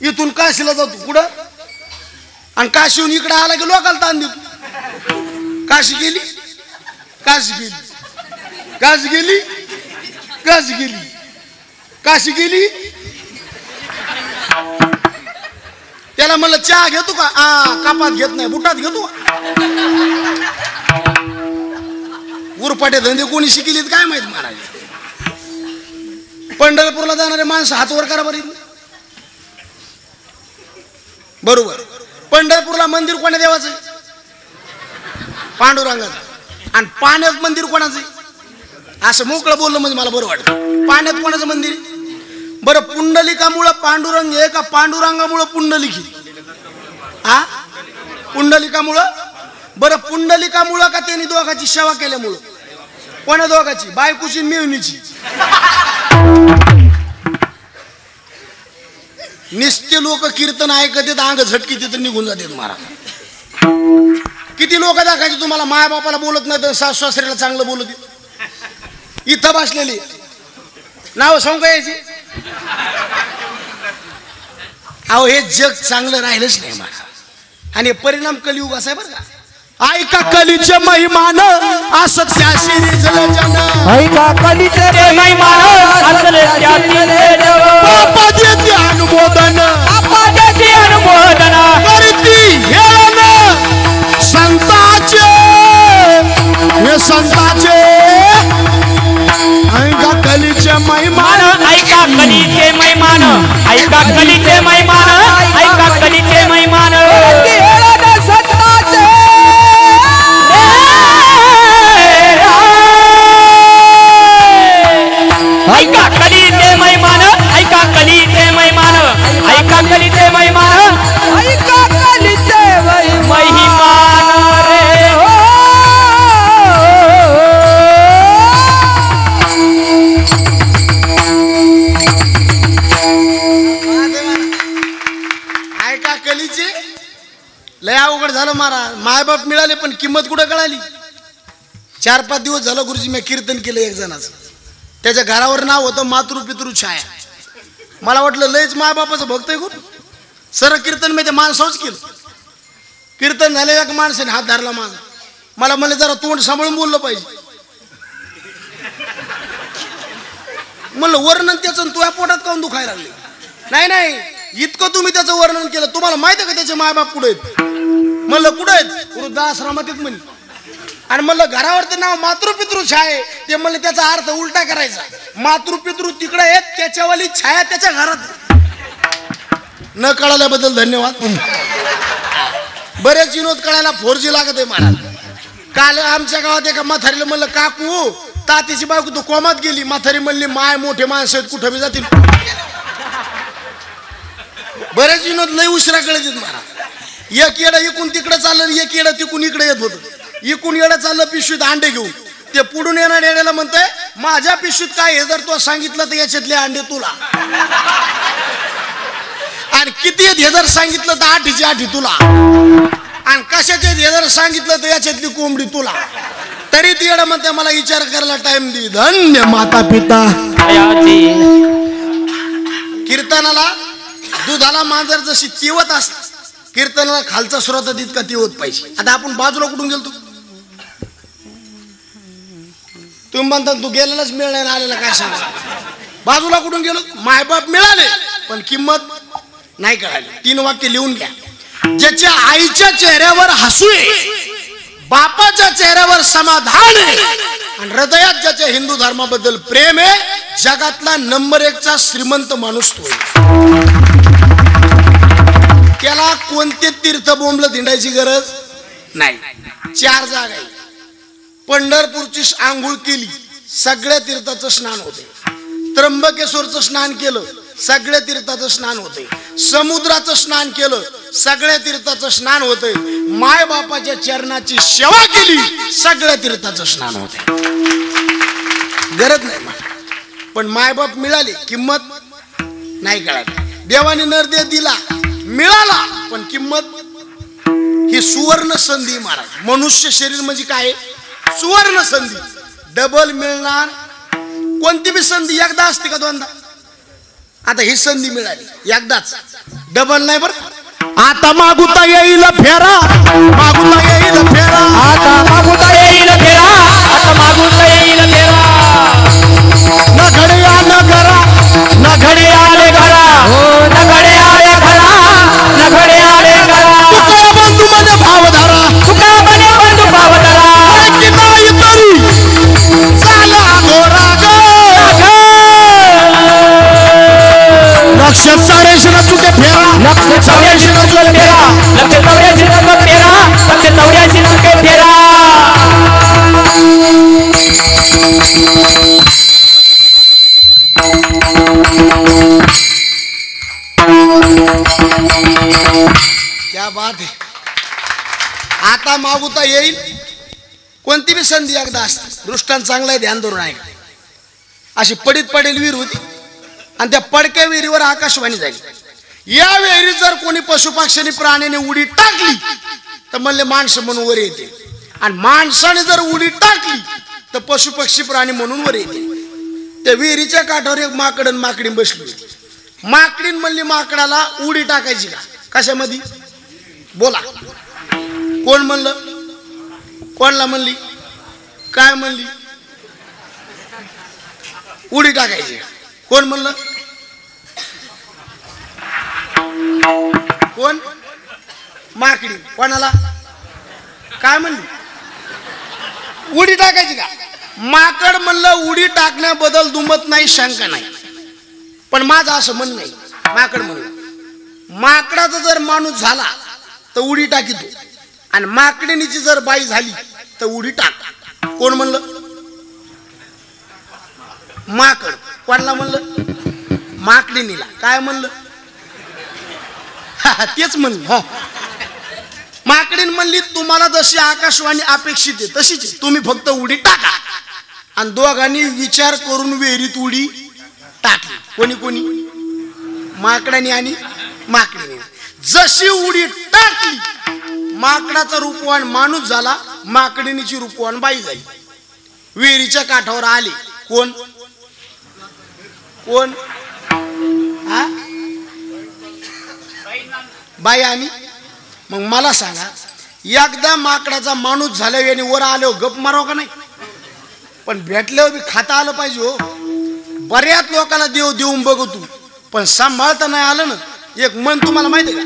इथून काशीला जातो कुठं? आणि काशीहून इकडे आला की लोकांना ताण देतो. काशी गेली, काशी गेली, काशी गेली, काशी गेली, काशी गेली. त्याला म्हणलं चहा घेतो का? कापात घेत नाही, बुटात घेतो. उरपाटे धंदे कोणी शिकलीत काय माहित महाराज. पंढरपूरला जाणारे माणसं हात वर करा बरी. बरोबर. पंढरपूरला मंदिर कोणा देवाचं? पांडुरंगाचं. आणि पाण्यात मंदिर कोणाचं? असं मोकळं बोललं म्हणजे मला बरं वाटतं. पाण्यात कोणाचं मंदिर? बरं पुंडलिकामुळं पांडुरंग आहे का पांडुरंगामुळं पुंडलिकी? आ पुंडलिकामुळं. बरं पुंडलिकामुळं का त्यांनी दोघाची सेवा केल्यामुळं? कोणा दोघाची? बायकोची मिळवणीची. निस्ते लोक कीर्तन ऐकत येत अंग झटकी तिथं निघून जातात महाराज. किती लोक दाखायचे तुम्हाला माया बापाला बोलत नाही तर सासू सासऱ्याला चांगलं बोलत. इथं बसलेली नाव सांगू का यायची? अहो हे जग चांगलं राहिलंच नाही महाराज. आणि परिणाम कलियुग असा आहे बरं का. ऐका कलीचे महिमान असत त्याशी रिझलं जन. ऐका कलीचे महिमान असत त्याशी रिझलं जन. ऐका कलीचे मैमान ऐका कलीचे मैमान सत्ताचे ऐका कलीचे मैमान ऐका कलीचे मैमान ऐका कलीचे मैमान ऐका कलीचे महिमान रे हो ऐका कलीचे लय अवघड झालं महाराज. मायबाप मिळाले पण किंमत कुठं कळाली. 4-5 दिवस झालं गुरुजी मी कीर्तन केलं एक जणाचं. त्याच्या घरावर नाव होतं मातृपितृ छाया. मला वाटलं लयच मायबापाचं भक्त आहे गुरु. सर कीर्तन मी ते माणसावच केलं. कीर्तन झाले एक माणसाने हात धरला माझा. मला म्हणले जरा तोंड सांभाळून बोललं पाहिजे. म्हणलं वर्णन त्याचं तुझ्या पोटात काऊन दुखायला लागले. नाही नाही इतकं तुम्ही त्याचं वर्णन केलं. तुम्हाला माहिती आहे का त्याचे मायबाप कुठे आहेत. म्हणलं कुठे आहेत. वृद्धाश्रमात आहेत म्हणे. आणि म्हणलं घरावरचं नाव मातृपितृ छाया ते म्हणलं त्याचा अर्थ उलटा करायचा. मातृपितृ तिकडे आहेत त्याच्यावाली छाया त्याच्या घरात. न कळाल्याबद्दल धन्यवाद. बरेच विनोद कळायला 4G लागत आहे महाराज. काल आमच्या गावात एका म्हातारीला म्हणलं काकू तातीची बायको तू कोमात गेली. म्हातारी म्हणली माय मोठे माणसं आहेत कुठं बी जातील. बरेच विनोद लय उशिरा कळत महाराज. एक येडं इकून तिकडे चाललं एक येडं तिकून इकडे येत होतं. इकून येडं चाललं पिशवीत अंडे घेऊन. ते पुढून येणार येड्याला म्हणतंय माझ्या पिशवीत काय हे जर तो सांगितलं तर याच्यातले अंडे तुला. आणि किती आहेत हे जर सांगितलं तर 8ची 8 तुला. आणि कशाचे हे जर सांगितलं तर याच्यातली कोंबडी तुला. तरी ती येडं म्हणते मला विचार करायला टाइम दे. धन्य माता पिता. कीर्तनाला दुधाला मांजर जशी चिवत असते कीर्तनाला खालचा स्रोत तितका तिवत पाहिजे. आता आपण बाजूला कुठून गेलो. तुम्ही म्हणता तू गेलेलाच मिळणार आलेला काय सांगा. बाजूला कुठून गेलो. मायबाप मिळाले पण किंमत नाही कळाली. 3 वाक्य लिहून घ्या. ज्याच्या आईच्या चेहऱ्यावर हसू आहे बापाच्या चेहऱ्यावर समाधान आहे आणि हृदयात ज्याच्या हिंदू धर्माबद्दल प्रेम आहे जगातला नंबर 1चा श्रीमंत माणूस तो. त्याला कोणते तीर्थ बोंबलं धिंडायची गरज नाही. 4 जागा आहे. पंढरपूरची आंघोळ केली सगळ्या तीर्थाचं स्नान होते. त्र्यंबकेश्वरचं स्नान केलं सगळ्या तीर्थाचं स्नान होते. समुद्राचं स्नान केलं सगळ्या तीर्थाचं स्नान होते. माय बापाच्या चरणाची सेवा केली सगळ्या तीर्थाचं स्नान होते. गरज नाही मला. पण मायबाप मिळाले किंमत नाही कळाली. देवाने नरदेह दिला मिळाला पण किंमत ही सुवर्ण संधी महाराज. मनुष्य शरीर म्हणजे काय सुवर्ण संधी. डबल मिळणार कोणती बी संधी एकदा असते का दोनदा. आता ही संधी मिळाली एकदाच डबल नाही बरं. आता मागुता येईल फेरा मागुता येईल फेरा आता मागुता येईल फेरा आता मागुता येईल फेरा. न घड्या न घरा न घडे आले घरा हो न घडे आले घरा न घडे आले घरा. तुका बंधू मध्ये भाव धरा तुका बने बंधू भाव धरा. की नाही तरी चाला घोडा लक्ष 84 न चुके फेरा लक्ष 84 न चुके फेरा लक्ष 84 न चुके फेरा लक्ष 84 न चुके फेरा. क्या बात है. आता मागुता येईल कोणती बी संधी एकदा असते. दृष्टांत चांगला आहे ध्यान धरून आहे. अशी पडीत पडेल विहीर होती आणि त्या पडक्या विहिरीवर आकाशवाणी झाली. या विहिरीत जर कोणी पशुपक्षांनी प्राण्याने उडी टाकली तर म्हणले माणसं म्हणून वर येते. आणि माणसाने जर उडी टाकली तर पशुपक्षी प्राणी म्हणून वर येते. त्या विहिरीच्या काठावर एक माकड आणि माकडी बसली होती. माकडीन म्हणली माकडाला उडी टाकायची का कशामध्ये बोला. कोण म्हणलं कोणला म्हणली काय म्हणली उडी टाकायची. कोण म्हणलं कोण माकडी कोणाला काय म्हणली उडी टाकायची का. माकड म्हणलं उडी टाकण्याबद्दल दुमत नाही शंका नाही पण माझं असं म्हणणं नाही माकड म्हणलं माकडाचा जर माणूस झाला तर उडी टाकीतो आणि माकडिणीची जर बाई झाली तर उडी टाक. कोण म्हणलं? माकड. कोणाला म्हणलं? माकडिणीला. काय म्हणलं? तेच म्हणलं. हा माकडीन म्हणली तुम्हाला जशी आकाशवाणी अपेक्षित आहे तशीच आहे, तुम्ही फक्त उडी टाका. आणि दोघांनी विचार करून विहिरीत उडी टाकली. कोणी कोणी? माकडाने आणि माकडीने. जशी उडी टाकली माकडाचा रूपवान माणूस झाला, माकडिनीची रूपवान बाई झाली. विहिरीच्या काठावर आले. कोण कोण? हा बाई. आणि मग मला सांगा एकदा माकडाचा माणूस झाला याने वर आलो गप माराव का नाही? पण भेटल्यावर बी खाता आलं पाहिजे हो. बऱ्याच लोकांना देव देऊन बघतो पण सांभाळता नाही आलं ना. एक मन तुम्हाला माहिती आहे का?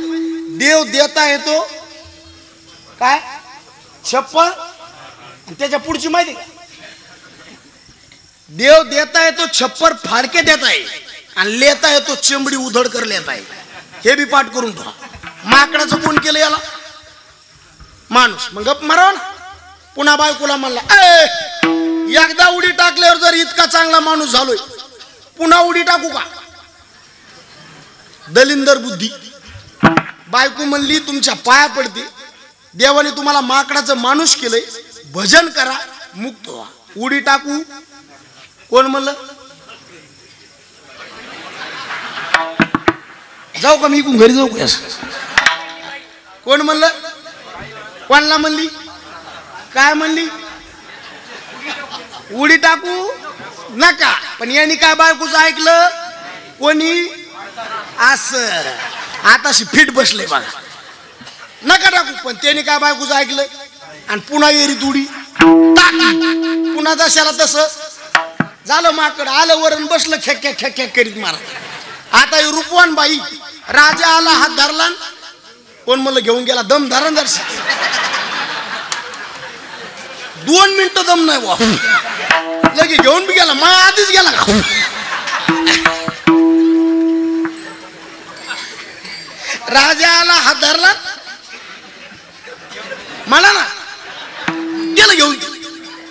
देव देता येतो काय छप्पर आणि त्याच्या पुढची माहिती का? देव देता येतो छप्पर फाडके देता आहे आणि लेता येतो चेंबडी उधड कर लेता आहे. हे बी पाठ करून ठेवा. माकडाचं कोण केलं याला? माणूस. मग गप माराव ना. पुन्हा बायकोला म्हणला एकदा उडी टाकल्यावर जर इतका चांगला माणूस झालोय पुन्हा उडी टाकू का? दलिंदर बुद्धी. बायको म्हणली तुमच्या पाया पडते, देवाने तुम्हाला माकडाचं माणूस केलंय, भजन करा मुक्त व्हा. उडी टाकू. कोण म्हणलं? जाऊ का मी घरी जाऊ का? कोण म्हणलं? कोणाला म्हणली? काय म्हणली? उडी टाकू नका. पण यांनी काय बायकोचं ऐकलं? कोणी? असं आताशी फिट बसले बघा. नका टाकू. पण त्यांनी काय बायकोचं ऐकलं आणि पुन्हा एरीत उडी टाकली. पुन्हा जशाला तसं झालं. माकड आलं वरण बसलं खेक खेक खेक खेक करीत मारा. आता ही रूपवान बाई राजा आला हात धरला. कोण म्हणलं घेऊन गेला? दम धरण दर्शन 2 मिनिटं दम नाही वा लगे घेऊन बी गेला. मा आधीच गेला का? राजा आला हात धरला मला ना गेलं घेऊन.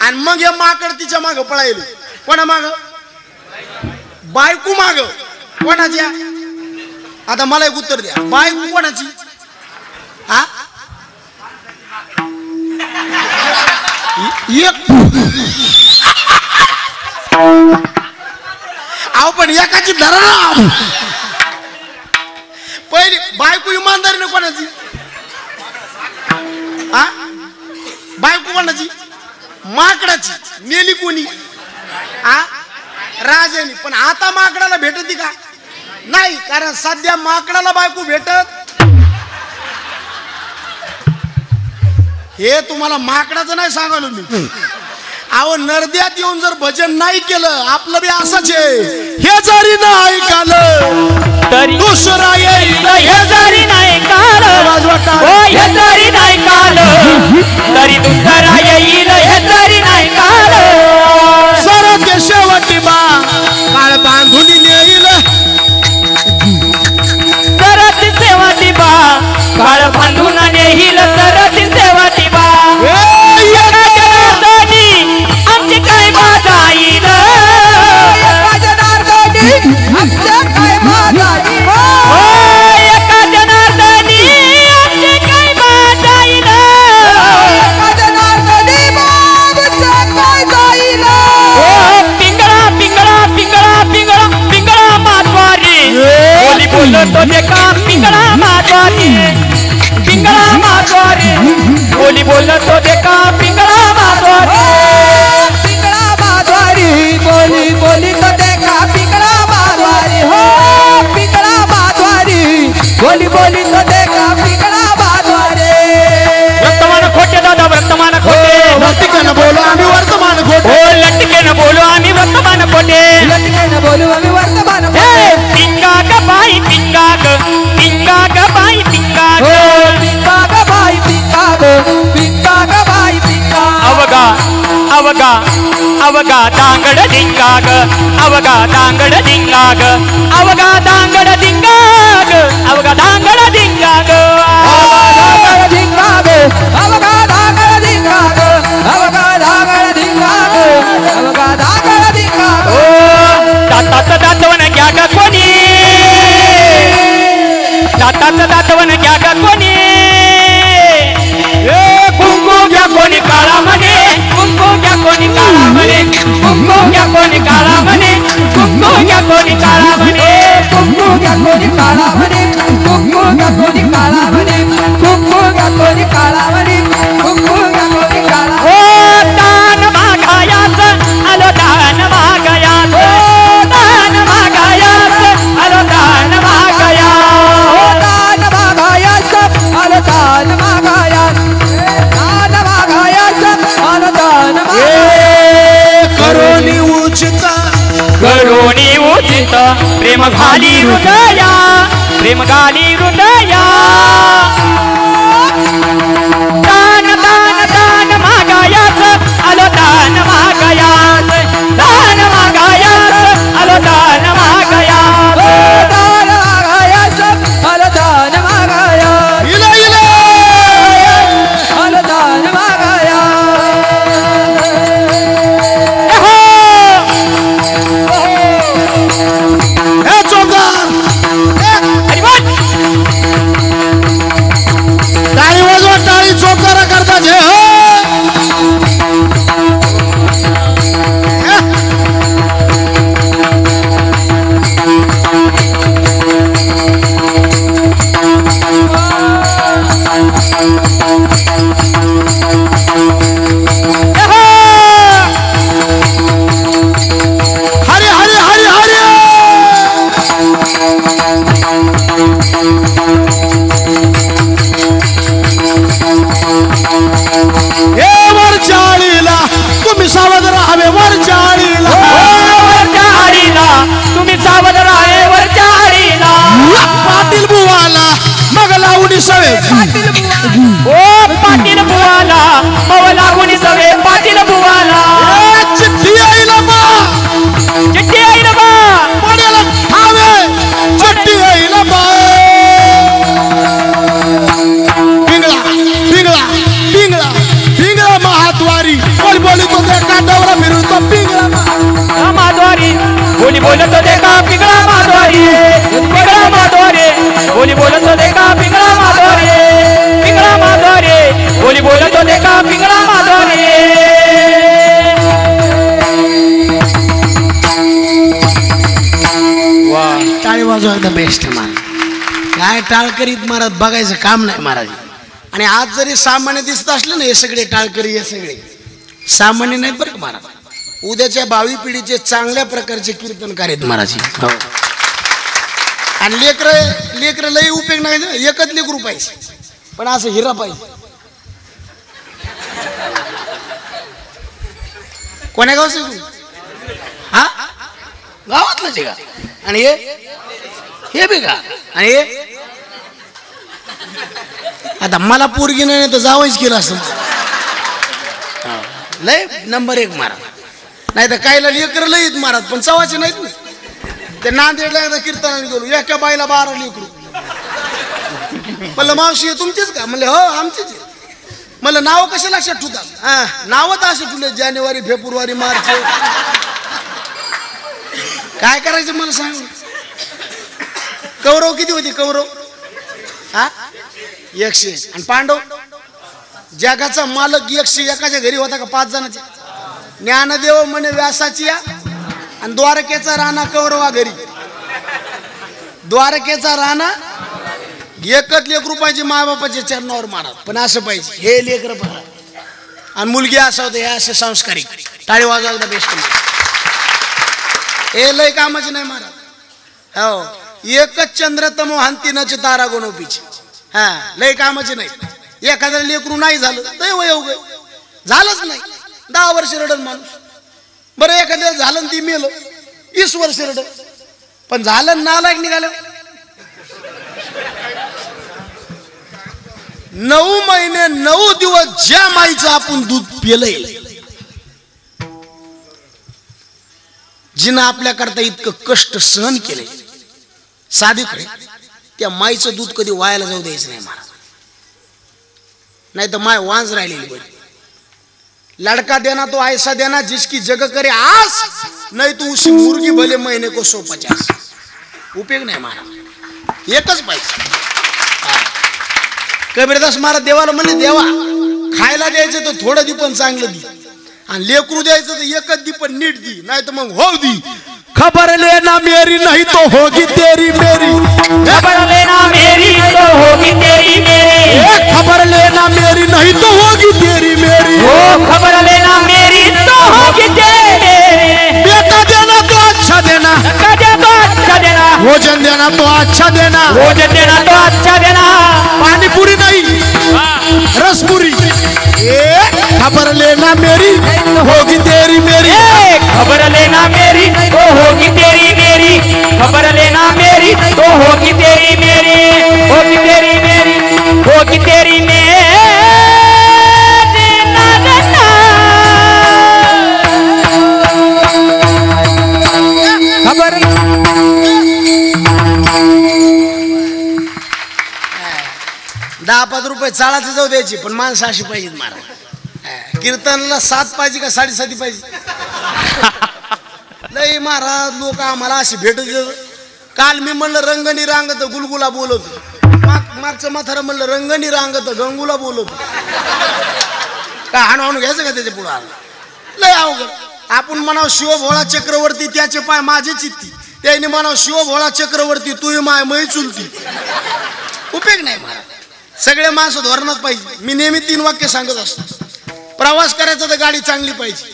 आणि मग या माकड तिच्या माग पळायला. कोणा माग? बायको माग. कोणाच्या? आता मला एक उत्तर द्या. बायको कोणाची? हा एक अहो पण एकाची धरा. पहिली बायको इमानदारीने कोणाची? हा बायको कोणाची? माकडाची. नेली कोणी? हा राजाने. पण आता माकडाला भेटती का? नाही. कारण सध्या माकडाला बायको भेटत. हे तुम्हाला माकडाचं नाही सांगालो मी. अहो नरद्यात येऊन जर भजन नाही केलं आपलं बी असंच आहे. हे जरी नाही ऐकालं तरी दुसरा येईल. हे जरी नाही काल हे जरी नाही काल तरी दुसरा येईल. हे जरी नाही काल सरते शेवटी बा काळ बांधून नेईल. सरत सेवाती बा काळ बांधून नेईल. सरत सेवाती बा आमचे काय बाजाईल. एका जनार्दनी आमच्या काय बाजाईल. एका जनार्दनी आमचे काय बाजाईल. एका जनार्दनी आमच्या काय जाईल. पिंगळा पिंगळा पिंगळा पिंगळा पिंगळा मातवारी बोली बोलतो ते का? पिंगळा मातवारी पिंगळा मातवारी बोली बोलतो ते का? पिंगळा मातवारी पिंगळा माधवारी बोली बोली तो देखा. पिंगळा माधवारी हो पिंगळा माधवारी बोली बोली तो देखा. पिंगळा माधवारी. वर्तमान खोटे दादा वर्तमान खोटे. लटकेनं बोलू आम्ही वर्तमान खोटे. हो लटकेनं बोलू आम्ही वर्तमान खोटे. लटकेनं बोलू आम्ही वर्तमान हे खोटे. पिंगा ग बाई पिंगा ग पिंगा ग बाई पिंगा हो ग. पिंगा ग बाई पिंगा ग पिंगा ग बाई पिंगा. अवगा अवगा अवघा दांगड धिंगा ग अवघा दांगड धिंगा ग अवघा दांगड धिंगा ग अवघा दांगड धिंगा ग दाताचं दातवन घ्या ग कोणी दाताचं दातवन घ्या ग कोणी कुंकू घ्या कोणी काळा म्हणे कुंकू घ्या कोणी काळा म्हणे कुंकू घ्या कोणी काळा म्हणे कुंकू घ्या कोणी काळा म्हणे कुंकू घ्या कोणी काळा म्हणे कुंकू घ्या कोणी काळा म्हणे कुंकू घ्या कोणी काळा म्हणे कुंकू घ्या कोणी काळा ओ दान मागायाच आलो दान मागायाच दान मागायाच आलो दान मागाया दान मागायास अनुदान मागायास दान मागायास अनुदान करोनी उचित करुणी उचित प्रेम घाली हृदया प्रेम घाली हृदया दान दान दान मागायाच आलो दान मागायाच दान मागायाच आलो दान मागायाच दान मागायास अनुदान मागाया इला इला अनुदान मागाया हे चौकार हरी बोल टाळी वाजवा टाळी चौकारा करता जे हो हरी हरी हरी हरी हे वर चाळीला तुम्ही सावध राहावे वर चाळीला वरच्या आडीला तुम्ही सावध राहे वरच्या आडीला पाटील बुवाला मग लावणी सवे ओ पाटील बुवाला मव लागून सवे पाटील बुवाला चिठ्ठी येईल बा चिठ्ठी आहे ना बा पडेला ठावे चिठ्ठी येईल बा पिंगळा पिंगळा पिंगळा पिंगळा महाद्वारी बोल बोली तो त्या कांडावर फिरतो पिंगळा माधवारी बोली बोलत होते का पिंगळा माधवारी पिंगळा माधवारी बोली बोलत होते का पिंगळा माधवारी पिंगळा माधवारी बोली बोलत होते का पिंगळा माधवारी टाळी वाजवायचं बेस्ट महाराज काय टाळकरीत महाराज बघायचं काम नाही महाराज आणि आज जरी सामान्य दिसत असलं ना हे सगळे टाळकरी हे सगळे सामान्य नाहीत बरं का महाराज उद्याच्या भावी पिढीचे चांगल्या प्रकारचे कीर्तनकार आहेत महाराज हो आणि लेकर लई उपयोग नाही एकच लेकरू पाहिजे पण असं हिरा पाहिजे कोण्या गावचं हा गावातलंच आहे का आणि हे बी का आणि हे आता मला पोरगी नाही तर जावंच केलं असं लय नंबर 1 महाराज नाही तर कायला लेकर लईत महाराज पण चवाचे नाहीत ना ते नांदेडला एकदा कीर्तनाने गेलो एका बाईला 12 लेकरू म्हणलं मावशी तुमचेच का म्हणले हो आमचेच म्हणलं नाव कसे लक्षात ठेवतात हा नाव तर असे ठेवले जानेवारी फेब्रुवारी मार्च काय करायचं मला सांग कौरव किती होती कौरव हा 100 आणि पांडव जगाचा मालक 100 एकाच्या घरी होता का 5 जणांच्या ज्ञानदेव म्हणे व्यासाची या आणि द्वारकेचा राणा कौरवा घरी द्वारकेचा राणा एकच लेकरू पाहिजे मायबापाच्या चरणावर मारा पण असं पाहिजे हे लेकर पहा आणि मुलगी असं होतं हे असे संस्कारिक टाळी वाजवायला बेस्ट हे लय कामाचे नाही महाराज हो एकच चंद्रतमो हांतीनाचे तारा गोनोपीचे हा लय कामाचे नाही एखाद्या लेकरू नाही झालं तर वय झालंच नाही 10 वर्ष रडन माणूस बरं एखाद्या झालं ती मेलं 20 वर्ष रडन पण झालं नालायक निघालं 9 महिने 9 दिवस ज्या माईचं आपण दूध पिलंय जिनं आपल्याकरता इतकं कष्ट सहन केले, साधी खरे त्या माईचं दूध कधी वायाला जाऊ द्यायचं नाही महाराज. नाही तर माय वांज राहिलेली बरी. लड़का देना तो ऐसा देना जिसकी जगह करे आस, नहीं तो उसी मुर्गी भले महीने को 150. उपयोग नाही महाराज, एकच पाहिजे. कबीरदास महाराज देवाला म्हणले, देवा खायला द्यायचं तर थोडं दी पण चांगलं दी, आणि लेकरू द्यायचं तर एकच दी पण नीट दी, नाही तर मग हो दी. खबर लेना मेरी नहीं तो होगी तेरी मेरी, खबर लेना मेरी तो होगी तेरी मेरी, खबर लेना मेरी नहीं तो होगी तेरी मेरी. ओ खबर लेना मेरी तो होगी तेरी. बेटा देना तो अच्छा देना, बेटा तो अच्छा देना, भोजन देना तो अच्छा देना, भोजन देना तो अच्छा देना. पानी पूरी नहीं रसपुरी. खबर लेना मेरी होगी तेरी मेरी, खबर लेना मेरी तो होगी तेरी मेरी, खबर लेना मेरी तो होगी तेरी मेरी, होगी तेरी मेरी, होगी तेरी मेरी. खबर 10-5 रुपये चाळाचं जाऊ द्यायची, पण माणसं अशी पाहिजेत महाराज. कीर्तनला 7 पाहिजे का 7.5 पाहिजे? नाही महाराज, लोक आम्हाला अशी भेटत देतात. काल मी म्हणलं रंगणी रांगत गुलगुला बोलवतो, मागचं म्हातारं म्हणलं रंगणी रांगत गंगूला बोलवतो. का हाणू घ्यायचं का त्याच्या पुढं? लय अवघड. आपण म्हणाव शिव भोळा चक्रवर्ती, त्याचे पाय माझे चित्ती. त्याने म्हणाव शिव भोळा चक्रवर्ती, तू माय मै चुलती. उपयोग नाही महाराज. सगळे माणसं धोरणात पाहिजे. मी नेहमी 3 वाक्य सांगत असतो. प्रवास करायचा तर गाडी चांगली पाहिजे,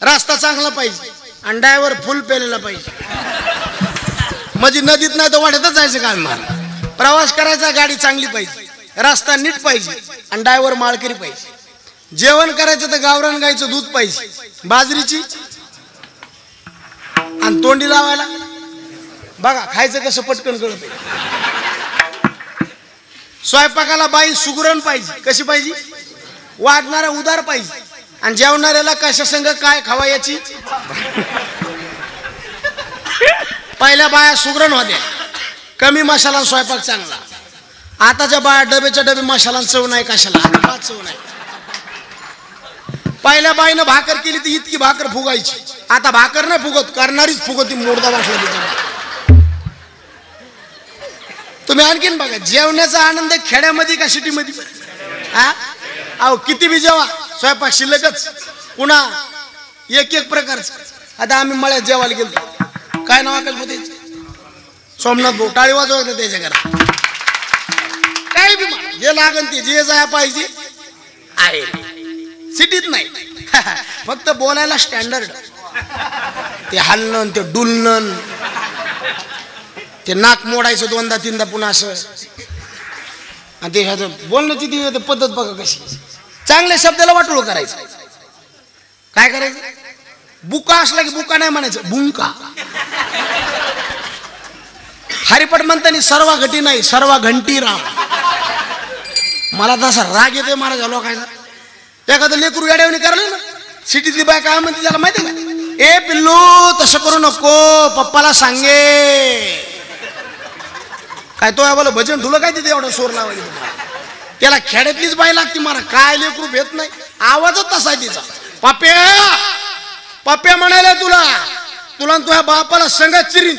रस्ता चांगला पाहिजे, आणि ड्रायव्हर फुल पेलेला पाहिजे. म्हणजे नदीत नाही तर वाढतच जायचं काय महाराज. प्रवास करायचा गाडी चांगली पाहिजे, रस्ता नीट पाहिजे, आणि ड्रायव्हर माळकरी पाहिजे. जेवण करायचं तर गावरान गायचं दूध पाहिजे, बाजरीची, आणि तोंडी लावायला बघा खायचं कसं पटकन कळत. स्वयंपाकाला बाई सुगरण पाहिजे. कशी पाहिजे? वाढणारा उदार पाहिजे, आणि जेवणाऱ्याला कशा संग काय खावा याची. पहिल्या बाया सुगरण होत्या, कमी मसाला स्वयंपाक चांगला. आताच्या बाया डब्याच्या डबे मसाला चव नाही, कशाला अजिबात चव नाही. पहिल्या बाईनं भाकर केली ती इतकी भाकर फुगायची. आता भाकर नाही फुगत, करणारीच फुगती, मोडदा वाटला तिचा. तुम्ही आणखीन बघा, जेवण्याचा आनंद खेड्यामध्ये का सिटीमध्ये? हा अहो, किती बी जेवा, स्वयंपाक शिल्लकच. पुन्हा एक प्रकारचं. आता आम्ही मळ्यात जेवायला गेलो, काय नाव अकल सोमनाथ भाऊ टाळी वाजवत त्याच्या घरात. काही बी जे लागन ते जे जाय पाहिजे आहे. सिटीत नाही. फक्त बोलायला स्टँडर्ड. ते हलणं, ते डुलणं, ते नाक मोडायचं 2दा-3दा पुन्हा असं. आणि ते बोलण्याची ती पद्धत बघा कशी. चांगल्या शब्दाला वाटोळ करायचं. काय करायचं? बुका असला की बुका नाही म्हणायचं, बुंका. हरिपट म्हणताना सर्व घटी नाही, सर्व घंटी राम. मला तसा राग येतोय महाराज लोकांचा. एखादं लेकरू येड्यावणी करायला ना, सिटीतली बाय काय म्हणते त्याला माहिती का? ए पिल्लू तसं करू नको, पप्पाला सांगे. काय तो बोला भजन ढुलं काय तिथे एवढा शोर लावायला? त्याला खेड्यातलीच बाई लागती मारा. काय लेकरू भेट नाही, आवाजच तसा आहे तिचा. पप्प्या पप्प्या म्हणायला तुला तुला तुझ्या बापाला संगत चिरीन.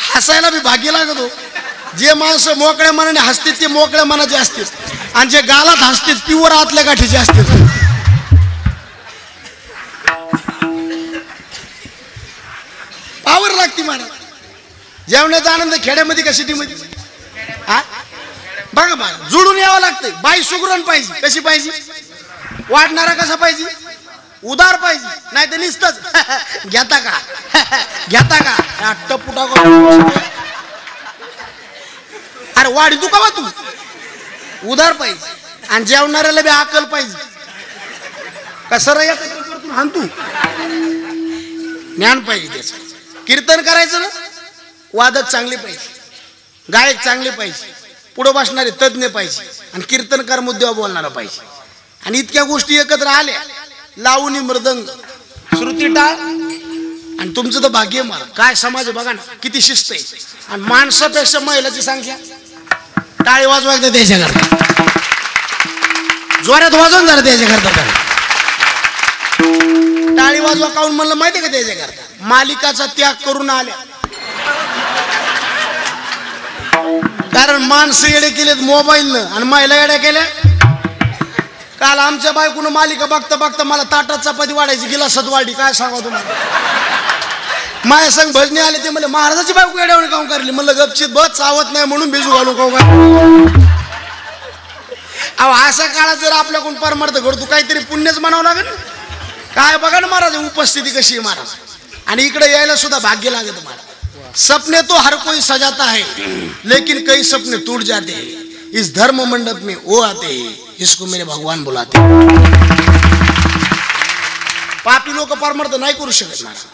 हसायला बी भाग्य लागतो. जे माणसं मोकळ्या मनाने हसतील ते मोकळ्या मनाचे असतील, आणि जे गालात हसतील प्युअर आतल्या गाठीचे असतील. पावर लागती महाराज. जेवणाचा आनंद खेड्यामध्ये का सिटीमध्ये? हा बघा महाराज, जुळून यावं लागतंय. बाई सुगरण पाहिजे. कशी पाहिजे? वाढणारा कसा पाहिजे? उदार पाहिजे. नाही तर निसतच घेता का घेता का टपुटा. अरे वाढी तू का तू? उदार पाहिजे. आणि जेवणाऱ्याला बी अक्कल पाहिजे. कसं एकत्र हाणतू ज्ञान पाहिजे त्याचं. कीर्तन करायचं ना, वादक चांगले पाहिजे, गायक चांगले पाहिजे, पुढे बसणारे तज्ञ पाहिजे, आणि कीर्तनकार मुद्द्यावर बोलणारा पाहिजे. आणि इतक्या गोष्टी एकत्र आल्या, लावणी मृदंग श्रुती टाळ, आणि तुमचं तर भाग्य मार. काय समाज आहे बघा ना, किती शिस्त आहे. आणि माणसापेक्षा महिलाची संख्या. टाळी वाजवा एकदा त्याच्याकरता, जोरात वाजवून जरा त्याच्याकरता टाळी वाजवा. काऊन म्हणलं माहिती आहे का? त्याच्याकरता मालिकाचा त्याग करून आल्या. कारण माणसं येडे केलेत मोबाईलनं आणि महिला येड्या केल्या. काल आमच्या बायकोनं मालिका बघता बघता मला ताटात चपाती वाढायची, गिलासात वाढली. काय सांगा तुम्हाला. माझ्या संग भजनी आले, ते म्हणले महाराजाची बायको येड्यावर काऊन करली. म्हणलं गपचित बस, चावत नाही म्हणून बिजू घालू काऊ का. अहो अशा काळात जर आपल्याकडून परमार्थ घडतो, काहीतरी पुण्यच म्हणावं लागेल. काय बघा ना महाराज, उपस्थिती कशी आहे महाराज. आणि इकडे यायला सुद्धा भाग्य लागत महाराज. सपने तो हर कोई सजाता है, लेकिन कई सपने टूट जाते हैं. इस धर्म मंडप में वो आते हैं जिसको मेरे भगवान बुलाते. पापी लोक परमार्थ नाही करू शकत महाराज.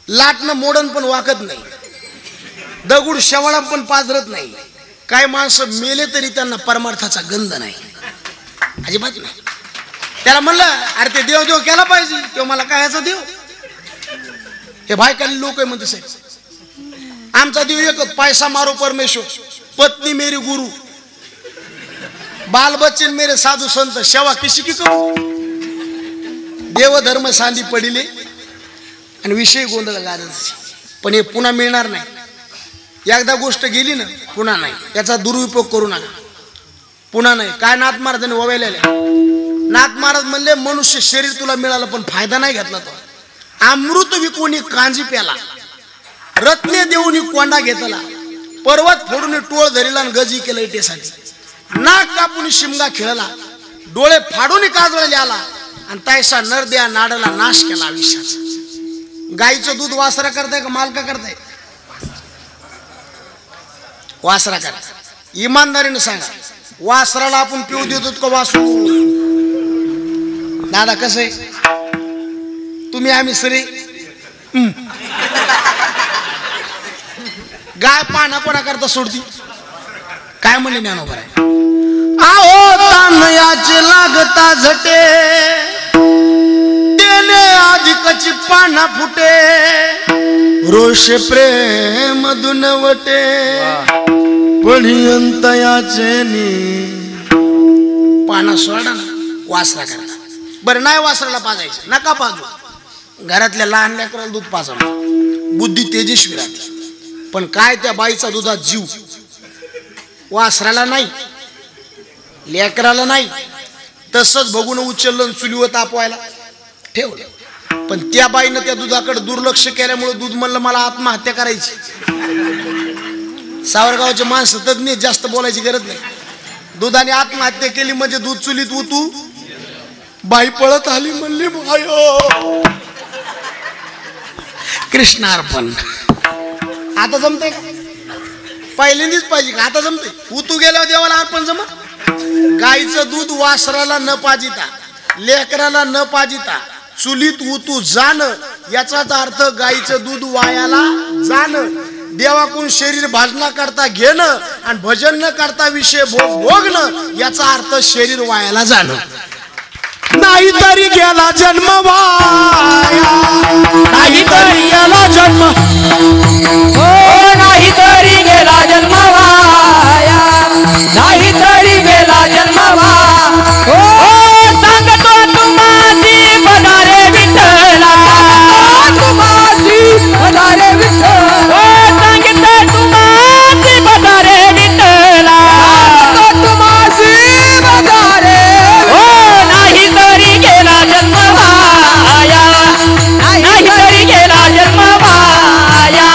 लाटणं मोडन पण वाकत नाही, दगड शेवाळा पण पाजरत नाही. काय माणसं मेले तरी त्यांना परमार्थाचा गंध नाही, अजिबात नाही. त्याला म्हणलं अरे ते देव देव केला पाहिजे, तो मला काय याचा देव. हे भायकाली लोक आहे म्हणते साहेब, आमचा देव एकच, पैसा मारो परमेश्वर, पत्नी मेरी गुरु, बाल बच्चे मेरे साधू संत, सेवा किसी की करू. देव धर्म सांदी पडिले आणि विषय गोंधळ गाजत. पण हे पुन्हा मिळणार नाही. एकदा गोष्ट गेली ना पुन्हा नाही. याचा दुरुपयोग करू नका, पुन्हा नाही. काय नाथ महाराजांनी ओवायला नाथ महाराज म्हणले मनुष्य शरीर तुला मिळालं पण फायदा नाही घेतला. तो अमृत विकोणी कांजी प्याला, रत्ने देऊनी कोंडा घेतला, पर्वत फोडून टोळ धरीला आणि गजी केलं इटेसाठी, नाक कापून शिमगा खेळला, डोळे फाडून काजळले आला, आणि तैसा नरद्या नाडाला नाश केला आयुष्याचा. गाईचं दूध वासरा करताय का मालका करताय? वासरा करताय. इमानदारीने सांगा, वासराला आपण पिऊ देतो का वासू? दादा कसं आहे तुम्ही आम्ही सरे. गाय पाना कोणा करता सोडती? काय म्हणले ज्ञानोबा आहे, आओ तानयाचे लागता झटे, तेने अधिकची पाना फुटे, रोष प्रेम दुनवटे, पढियंतयाचे पाना सोडा ना वासरा करता. बरं नाही वासराला पाजायचं, नका पाजू. घरातल्या लहान लेकराला दूध पाजा, बुद्धी तेजस्वी राहते. पण काय त्या बाईचा दुधात जीव, वासराला नाही लेकराला नाही. तसंच बघून उचललं चुलीवर तापवायला ठेवलं. पण त्या बाईनं त्या दुधाकडे दुर्लक्ष केल्यामुळे दूध म्हणलं मला आत्महत्या करायची. सावरगावचे माणसं तज्ञ, जास्त बोलायची गरज नाही. दुधाने आत्महत्या केली म्हणजे दूध चुलीत उतू. बाई पळत आली म्हणली भायो कृष्णार्पण. आता जमतंय का? पहिल्यांदीच पाहिजे का? आता जमते. उतू गेल्यावर देवाला अर्पण जमत. गाईचं दूध वासराला न पाजिता, लेकराला न पाजिता चुलीत उतू जाणं, याचाच अर्थ गाईचं दूध वायाला जाणं. देवाकडून शरीर भाजना करता घेणं आणि भजन न करता विषय भोगणं, याचा अर्थ शरीर वायाला जाणं. नाही तरी गेला जन्म वाया, नाही तरी गेला जन्म, हो नाही तरी गेला जन्म वाया, नाही तरी गेला जन्म वाया. हो सांगतो तुम्हासी बदारे विठ्ठला, तुम्हासी बदारे विठ्ठला, हो सांगितलं तुम्हासी बदारे विठ्ठला, तुम्हासी बदारे. हो नाही तरी गेला जन्म वाया, नाही तरी गेला जन्म वाया,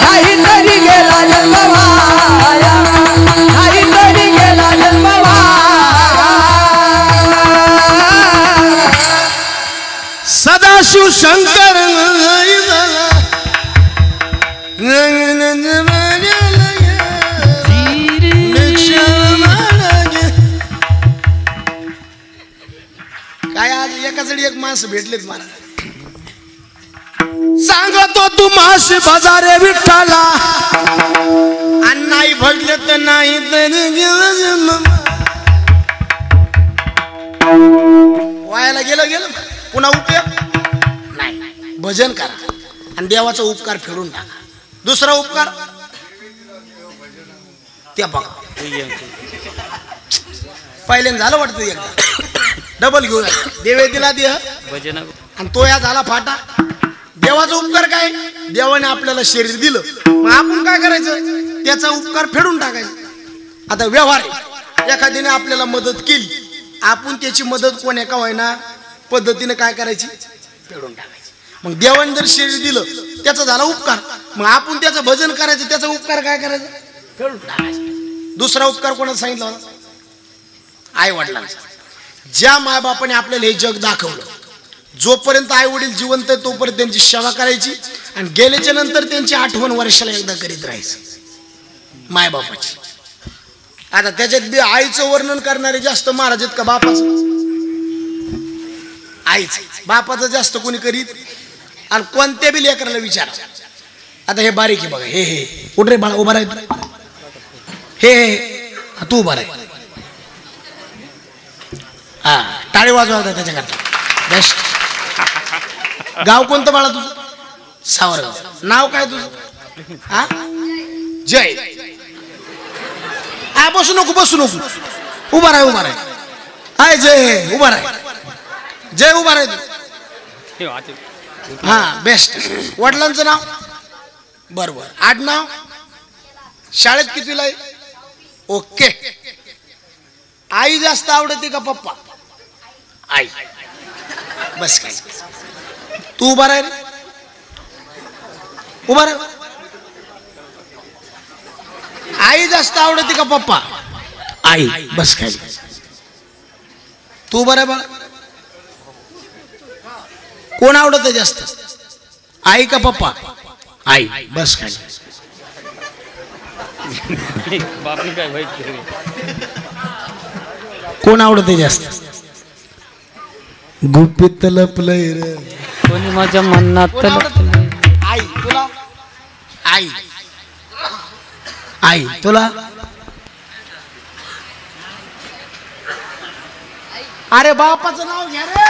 नाही तरी गेला जन्म वाया, नाही तरी गेला जन्म वाया. सदाशिव शंकर काय आज एकाचडी एक माणसं भेटलेत मला. सांगतो तू मास बाजारे विठ्ठला, आणि नाही भजले तर नाही तरी गेलं जन्म. वायाला गेलं गेलं पुन्हा उपयोग नाही. भजन करा आणि देवाचा उपकार फेडून टाका. दुसरा उपकार त्या बघा पहिल्यांदा झालं वाटतं एकदा डबल घेऊन देवे दिला देह भजन आणि तो या झाला फाटा. देवाचा उपकार काय? देवाने आपल्याला शरीर दिलं, मग आपण काय करायचं? त्याचा उपकार फेडून टाकायचा. आता व्यवहार आहे, एखाद्याने आपल्याला मदत केली, आपण त्याची मदत कोण एका होईना पद्धतीने काय करायची? फेडून टाकायची. मग देवाने जर शरीर दिलं, त्याचा झाला उपकार, मग आपण त्याचं भजन करायचं, त्याचा उपकार काय करायचं? फेडून टाकायचं. दुसरा उपकार कोणाचा सांगितला होता? आई वडिलांचा. ज्या मायबापाने आपल्याला हे जग दाखवलं, जोपर्यंत आई वडील जिवंत आहे तोपर्यंत त्यांची सेवा करायची आणि गेल्याच्या नंतर त्यांची आठवण वर्षाला एकदा करीत राहायचं मायबापाची. आता त्याच्यात बी आईचं वर्णन करणारे जास्त महाराज आहेत का बापाचं? आईचं. बापाचं जास्त कोणी करीत? आणि कोणत्या बी लेकराला विचारा. आता हे बारीक आहे बघा, हे हे उठ रे बाळा, उभा राह. हे तू उभा राह. हा टाळी वाजवा त्याच्याकरता. बेस्ट. गाव कोणतं बाळा तुझं? सावरगाव. नाव काय तुझं? हा जय. हा बसू नको बसू नको, उभा राह उभा राह. हाय जय उभा राह. जय उभा राह. हा बेस्ट. वडिलांचं नाव? बरोबर. आडनाव? शाळेत कितवीला आहे? ओके. आई जास्त आवडते का पप्पा? आई. बस काय. तू उभा राह. उभा राह. आई जास्त आवडते का पप्पा? आई. बस काय. तू उभा राह बाळा. कोण आवडत जास्त, आई का पप्पा? आई. बस काय. बापने काय वाईट केलं? कोण आवडत जास्त? गुपित लपलंय रे कोणी माझ्या मनात. आई. तुला? आई. आई. तुला? अरे बापाचं नाव घ्या रे.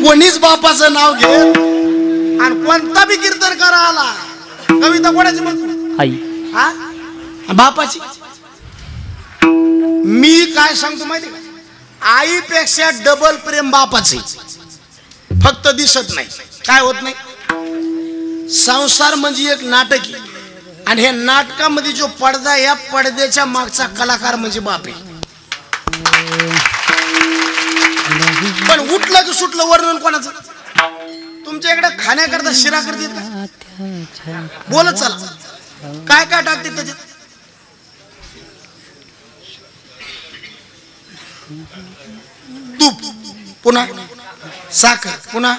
कोणीच बापाचं नाव घे आणि कोणता बी कीर्तन करा आला, कविता कोणाची म्हणतो? आई. हा बापाची. मी काय सांगतो माहिती का? आईपेक्षा डबल प्रेम बापाचे. फक्त दिसत नाही. काय होत नाही? संसार म्हणजे एक नाटक आहे आणि हे नाटकामध्ये जो पडदा, या पडद्याच्या मागचा कलाकार म्हणजे बाप आहे. पण उठलं की सुटलं वर्णन कोणाचं? तुमच्या इकडे खाण्याकरता शिरा करतात का? बोलत चला. काय काय टाकते त्याच्यात? तूप, पुन्हा साखर, पुन्हा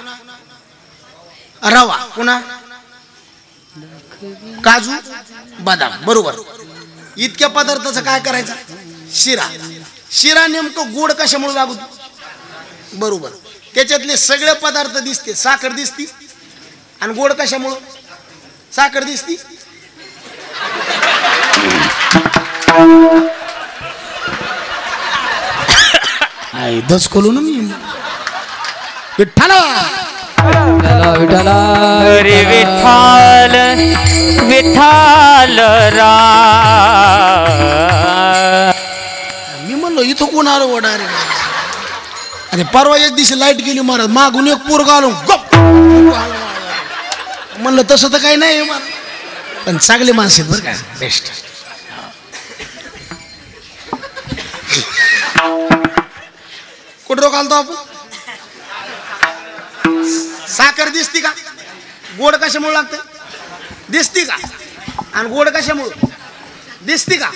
रवा, पुन्हा काजू बदाम. बरोबर. इतक्या पदार्थाचं काय करायचं? शिरा. शिरा नेमकं गोड कशामुळे लागतो? बरोबर. त्याच्यातले सगळे पदार्थ दिसते. साखर दिसती आणि गोड कशामुळं? साखर दिसती. आई दस खोलू ना मी. विठ्ठला विठ्ठला रे विठ्ठल विठ्ठल रा. मी म्हणलो इथं कोण आलं वडा रे? अरे परवा एक दिवशी लाईट गेली महाराज, मागून एक पोरगा आलो गप. म्हणलं तसं तर काही नाही पण चांगले माणसं आहेत बरं का. बेस्ट. कुठं रोखालतो आपण? साखर दिसती का? गोड कशामुळे लागते? दिसती का? आणि गोड कशामुळे दिसती का?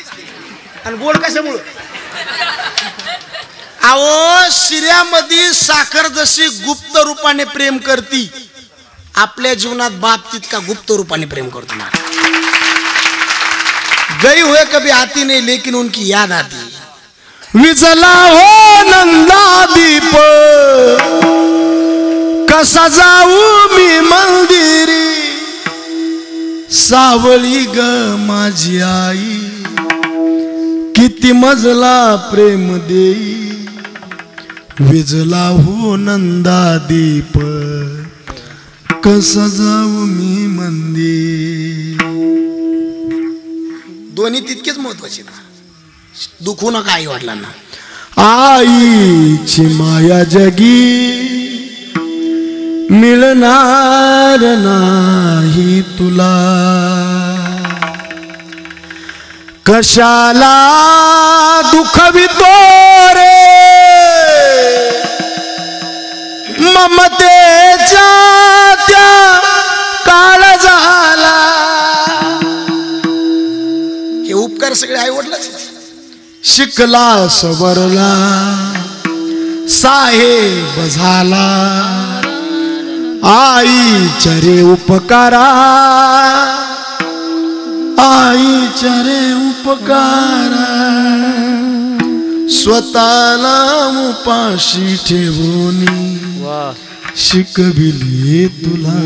आणि गोड कशामुळे? अहो शिऱ्यामध्ये साखर जशी गुप्त रूपाने प्रेम करती, आपल्या जीवनात बाप तितका गुप्त रूपाने प्रेम करतो ना. गई हुए कभी आती नहीं लेकिन उनकी याद आती. विजला हो नंदा दीप कसा जाऊ मी मंदिरी, सावळी ग माझी आई किती मजला प्रेम देई विजला हो नंदा दीप कसा जाऊ मी मंदिर. दोन्ही तितकेच महत्वाचे ना. दुखू नका आई वडिलांना. आईची माया जगी मिळणार नाही तुला. कशाला दुखवितो रे ममतेच्या त्या काळजाला. हे उपकार सगळे आई वडिलाच. शिकला सवरला साहेब झाला आईच्या रे उपकारा. आईच्या रे उपकारा स्वतःला उपाशी ठेवून शिकविले तुला.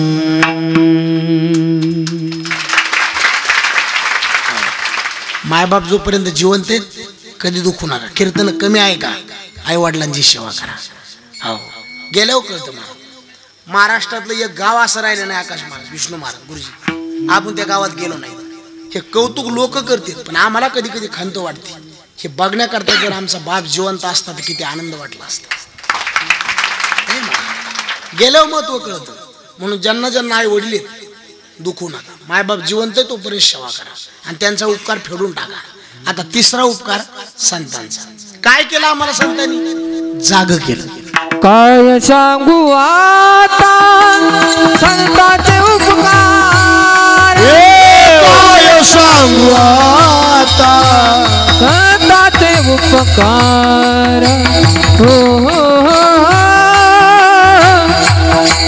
मायबाप जोपर्यंत जिवंत आहेत कधी दुखू नका. कीर्तन कमी आहे का? आई वडिलांची सेवा करा. हो गेल्यावर कळतं मला. महाराष्ट्रातलं एक गाव असं राहिलं नाही आकाश महाराज विष्णू महाराज गुरुजी. आपण त्या गावात गेलो नाही. हे कौतुक लोक करतील पण आम्हाला कधी कधी खंत वाटते. हे बघण्याकरता जर आमचा बाप जिवंत असता तर किती आनंद वाटला असता. गेल्यावर महत्व कळतं. म्हणून ज्यांना ज्यांना आई वडील दुखू नका. मायबाप जिवंत आहे तोपर्यंत सेवा करा आणि त्यांचा उपकार फेडून टाका. आता तिसरा उपकार संतांचा. काय केलं आम्हाला संतांनी? जाग केलं. काय सांगू आता संतांचे उपकार. काय सांगू आता संतांचे उपकार. हो हो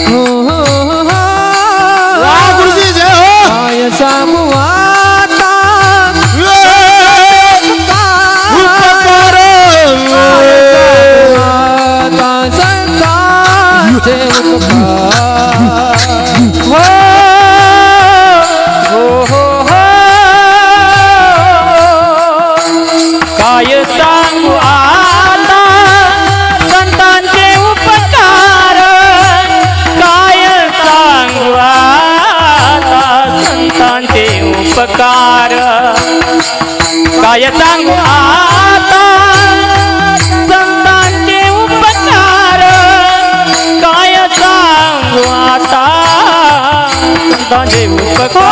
हो हो हो. गुरुजी जय हो. काय सांगू आता उपकार. संतांचे उपकार. हो हो हो हो. काय सांगू आता संतांचे उपकार. काय सांगू आता संतांचे उपकार. काय सांगू आता संतांचे उपकार. काय सांगू आता संतांचे उपकार.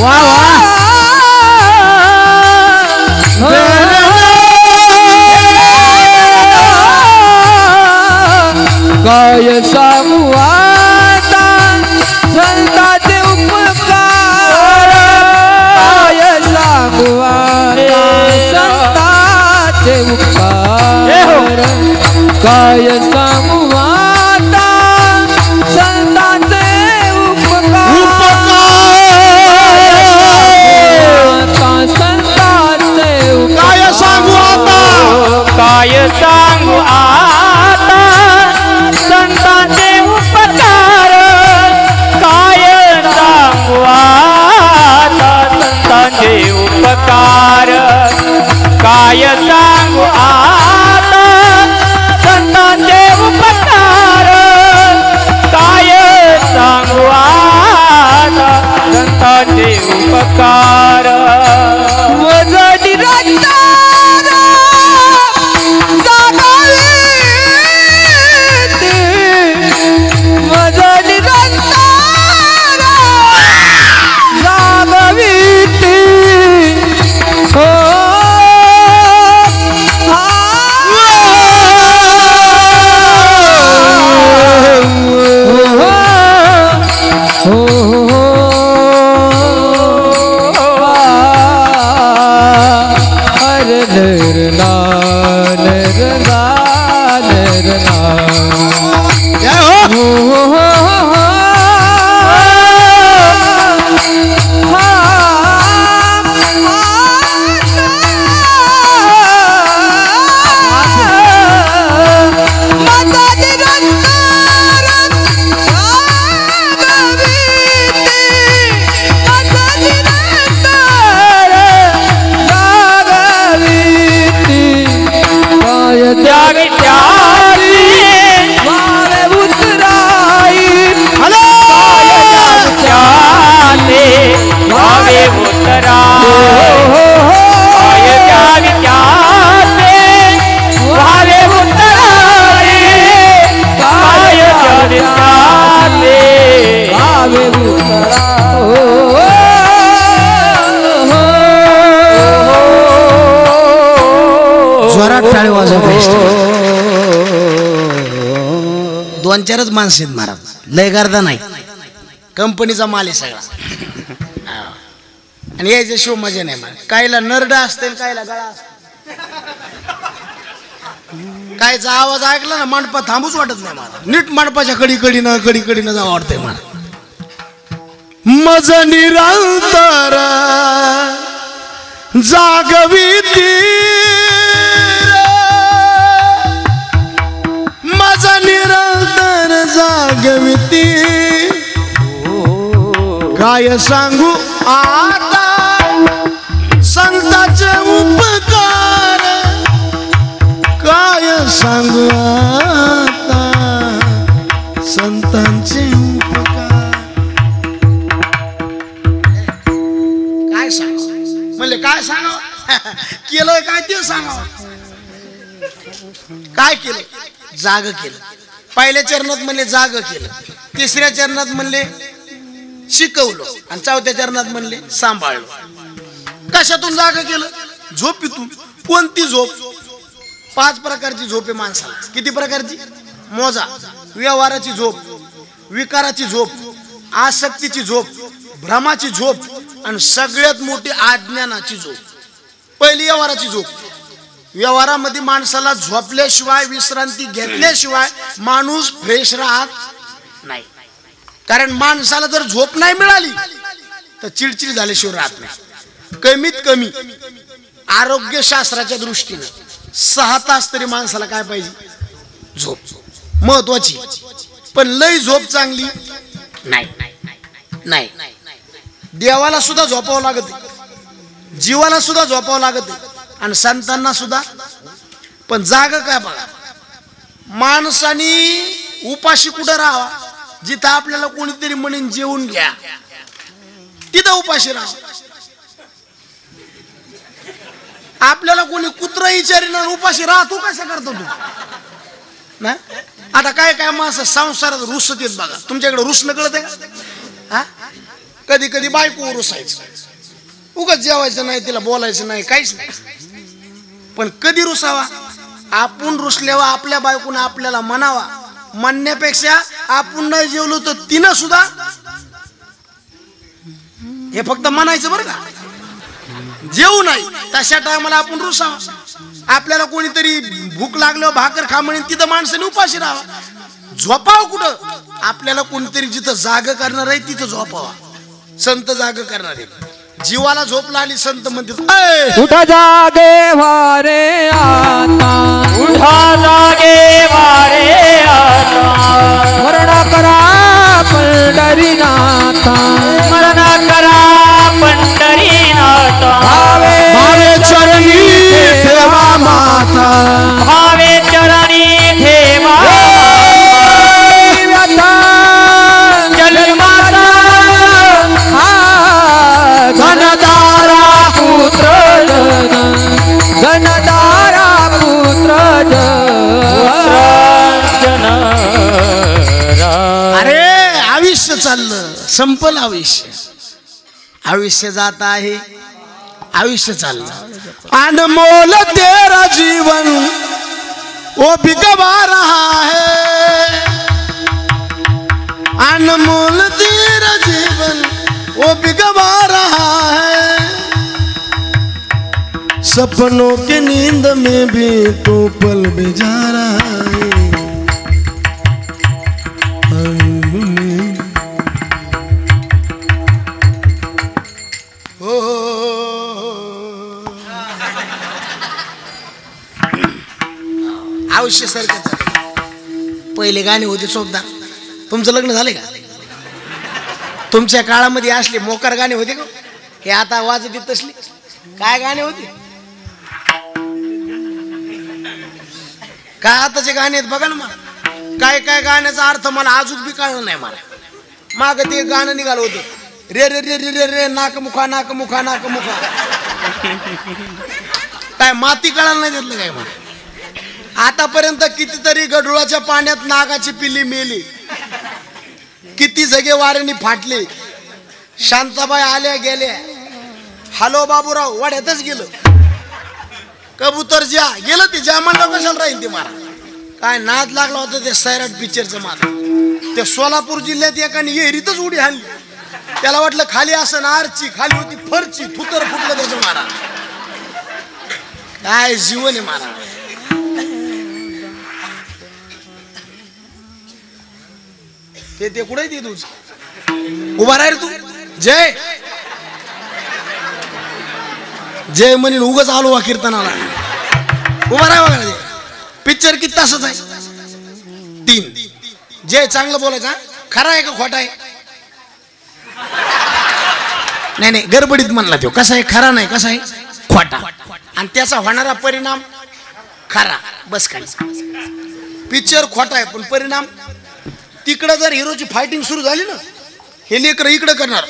वा वा. काय सांगू आता संतांचे उपकार. काय सांगू आता संतांचे उपकार. काय सांगू आता संतांचे उपकार. संतांचे काय सांगू आता. काय सांगू आता संतांचे उपकार. काय सांगू आता संतांचे उपकार. काय सांगू आता संतांचे उपकार. काय सांगू आता संतांचे उपकार. वजनी रक्तार जागावीत. वजनी रक्तार जागावीत. हो हो दोन चारच माणसं आहेत महाराज, लय गर्दा नाही, कंपनीचा माल आहे सगळा. आणि यायच्या शिव मजा नाही मला. कायला नरडा असते कायला गळा असते. कायचा आवाज ऐकला ना मंडपा थांबूच वाटत नाही मला. नीट मंडपाच्या कडीकडीनं जावं वाटतंय मला. मज निरंतर जागविती मज निरंतर जागविती काय सांगू आता संताचे उपकार काय सांगू आता संतांचे उपकार. काय सांग म्हणले काय सांगावं केलंय काय ते सांगावं. काय केलं जाग केलं. पहिल्या चरणात म्हणले जाग केलं, तिसऱ्या चरणात म्हणले शिकवलं आणि चौथ्या चरणात म्हणले सांभाळलं. कशातून जाग केलं? झोपेतून. कोणती झोप? 5 प्रकारची झोप आहे माणसाला. किती प्रकारची? मोजा. व्यवहाराची झोप, विकाराची झोप, आसक्तीची झोप, भ्रमाची झोप आणि सगळ्यात मोठी अज्ञानाची झोप. पहिली व्यवहाराची झोप. व्यवहारामध्ये माणसाला झोपल्याशिवाय विश्रांती घेतल्याशिवाय माणूस फ्रेश राहत नाही. कारण माणसाला जर झोप नाही मिळाली तर चिडचिड झाल्याशिवाय राहत नाही. कमीत कमी आरोग्यशास्त्राच्या दृष्टीने 6 तास तरी माणसाला काय पाहिजे? झोप महत्वाची. पण लई झोप चांगली नाही. देवाला सुद्धा झोपावं लागत, जीवाला सुद्धा झोपावं लागत आणि संतांना सुद्धा. पण जाग काय बघा, माणसाने उपाशी कुठं राहावा? जिथं आपल्याला कोणीतरी म्हणून जेवून घ्या तिथं उपाशी राहा. आपल्याला कोणी कुत्रा विचारीन उपाशी राहा तू कसं करतो तू ना? आता काय काय माणसं संसारात रुसत येत बघा. तुमच्याकडे रुसणं कळत आहे का? कधी कधी बायको रुसायचं, उगाच जेवायचं नाही, तिला बोलायचं नाही, काहीच नाही. पण कधी रुसावा? आपण रुसल्यावर आपल्या बायकोनं आपल्याला म्हणावा. म्हणण्यापेक्षा आपण नाही जेवलो तर तिनं सुद्धा हे फक्त म्हणायचं बरं का, जेवू नाही. तशा टायमाला आपण रुसावा. आपल्याला कोणीतरी भूक लागल्यावर भाकर खा म्हणून तिथं माणसाने उपाशी राहावा. झोपावं कुठं? आपल्याला कोणीतरी जिथं जाग करणार आहे तिथं झोपावा. संत जाग करणार आहे. जीवाला झोप लागली संत म्हणते उठा जागे वारे आता, उठा जागे वारे आता, स्मरण करा पंढरीनाथा, स्मरण करा पंढरीनाथ. भावे चरणी ठेवा माता, भावे चरणी ठेवा जन्माचा घनदारा पुत्र घनदारा पुत्र जन. अरे आयुष्य चाललं, संपलं आयुष्य. आयुष्य जात आहे, आयुष्य चाललं. अनमोल तेरा जीवन वो बिगवा रहा है, अनमोल तेरा जीवन वो बिगवा रहा है. सपनों के नींद में भी तो पल बिजा रहा है. आयुष्य सारखं. पहिले गाणे होते चोपदार. तुमचं लग्न झाले का? तुमच्या काळामध्ये असले मोकार गाणे होते का? हे आता वाजत तसले काय गाणे होते? काय आताचे गाणे आहेत बघा ना. मला काय काय गाण्याचा अर्थ मला अजून बी कळला नाही. मला माग ते गाणं निघालं होतं, रे रे रे रे रे रे नाक मुखा नाक मुखा नाक मुखा. काय माती कळायला नाही देतलं काय मला. आतापर्यंत कितीतरी गढुळाच्या पाण्यात नागाची पिल्ली मेली, किती जगे वाऱ्याने फाटले. शांताबाई आल्या गेल्या, हॅलो बाबूराव वाड्यातच गेलं. कबूतर ज्या गेलं ते ज्या म्हणलं कशाला राहील ते मारा. काय नाद लागला होता ते सैराट पिक्चरचं मारा. ते सोलापूर जिल्ह्यात एकाने येरीतच उडी हाणली. त्याला वाटलं खाली असं आरची, खाली होती फरची, थुतर फुटलं त्याचं मारा. काय जीवन आहे मारा. ते कुठे ती तुझ उभा राहील तू जय जय म्हणून उगाच आलो वा कीर्तनाला. उभा राहा बघा. पिक्चर किती तासाच आहे? 3. जय चांगलं बोलायचं. खरा आहे का खोटा आहे? नाही नाही गडबडीत म्हणला तो. कसा आहे? खरा नाही. कसा आहे? खोटा. आणि त्याचा होणारा परिणाम खरा. बस काय पिक्चर खोटा आहे पण परिणाम तिकडं जर हिरोची फायटिंग सुरू झाली ना हे लेकर इकडं करणार.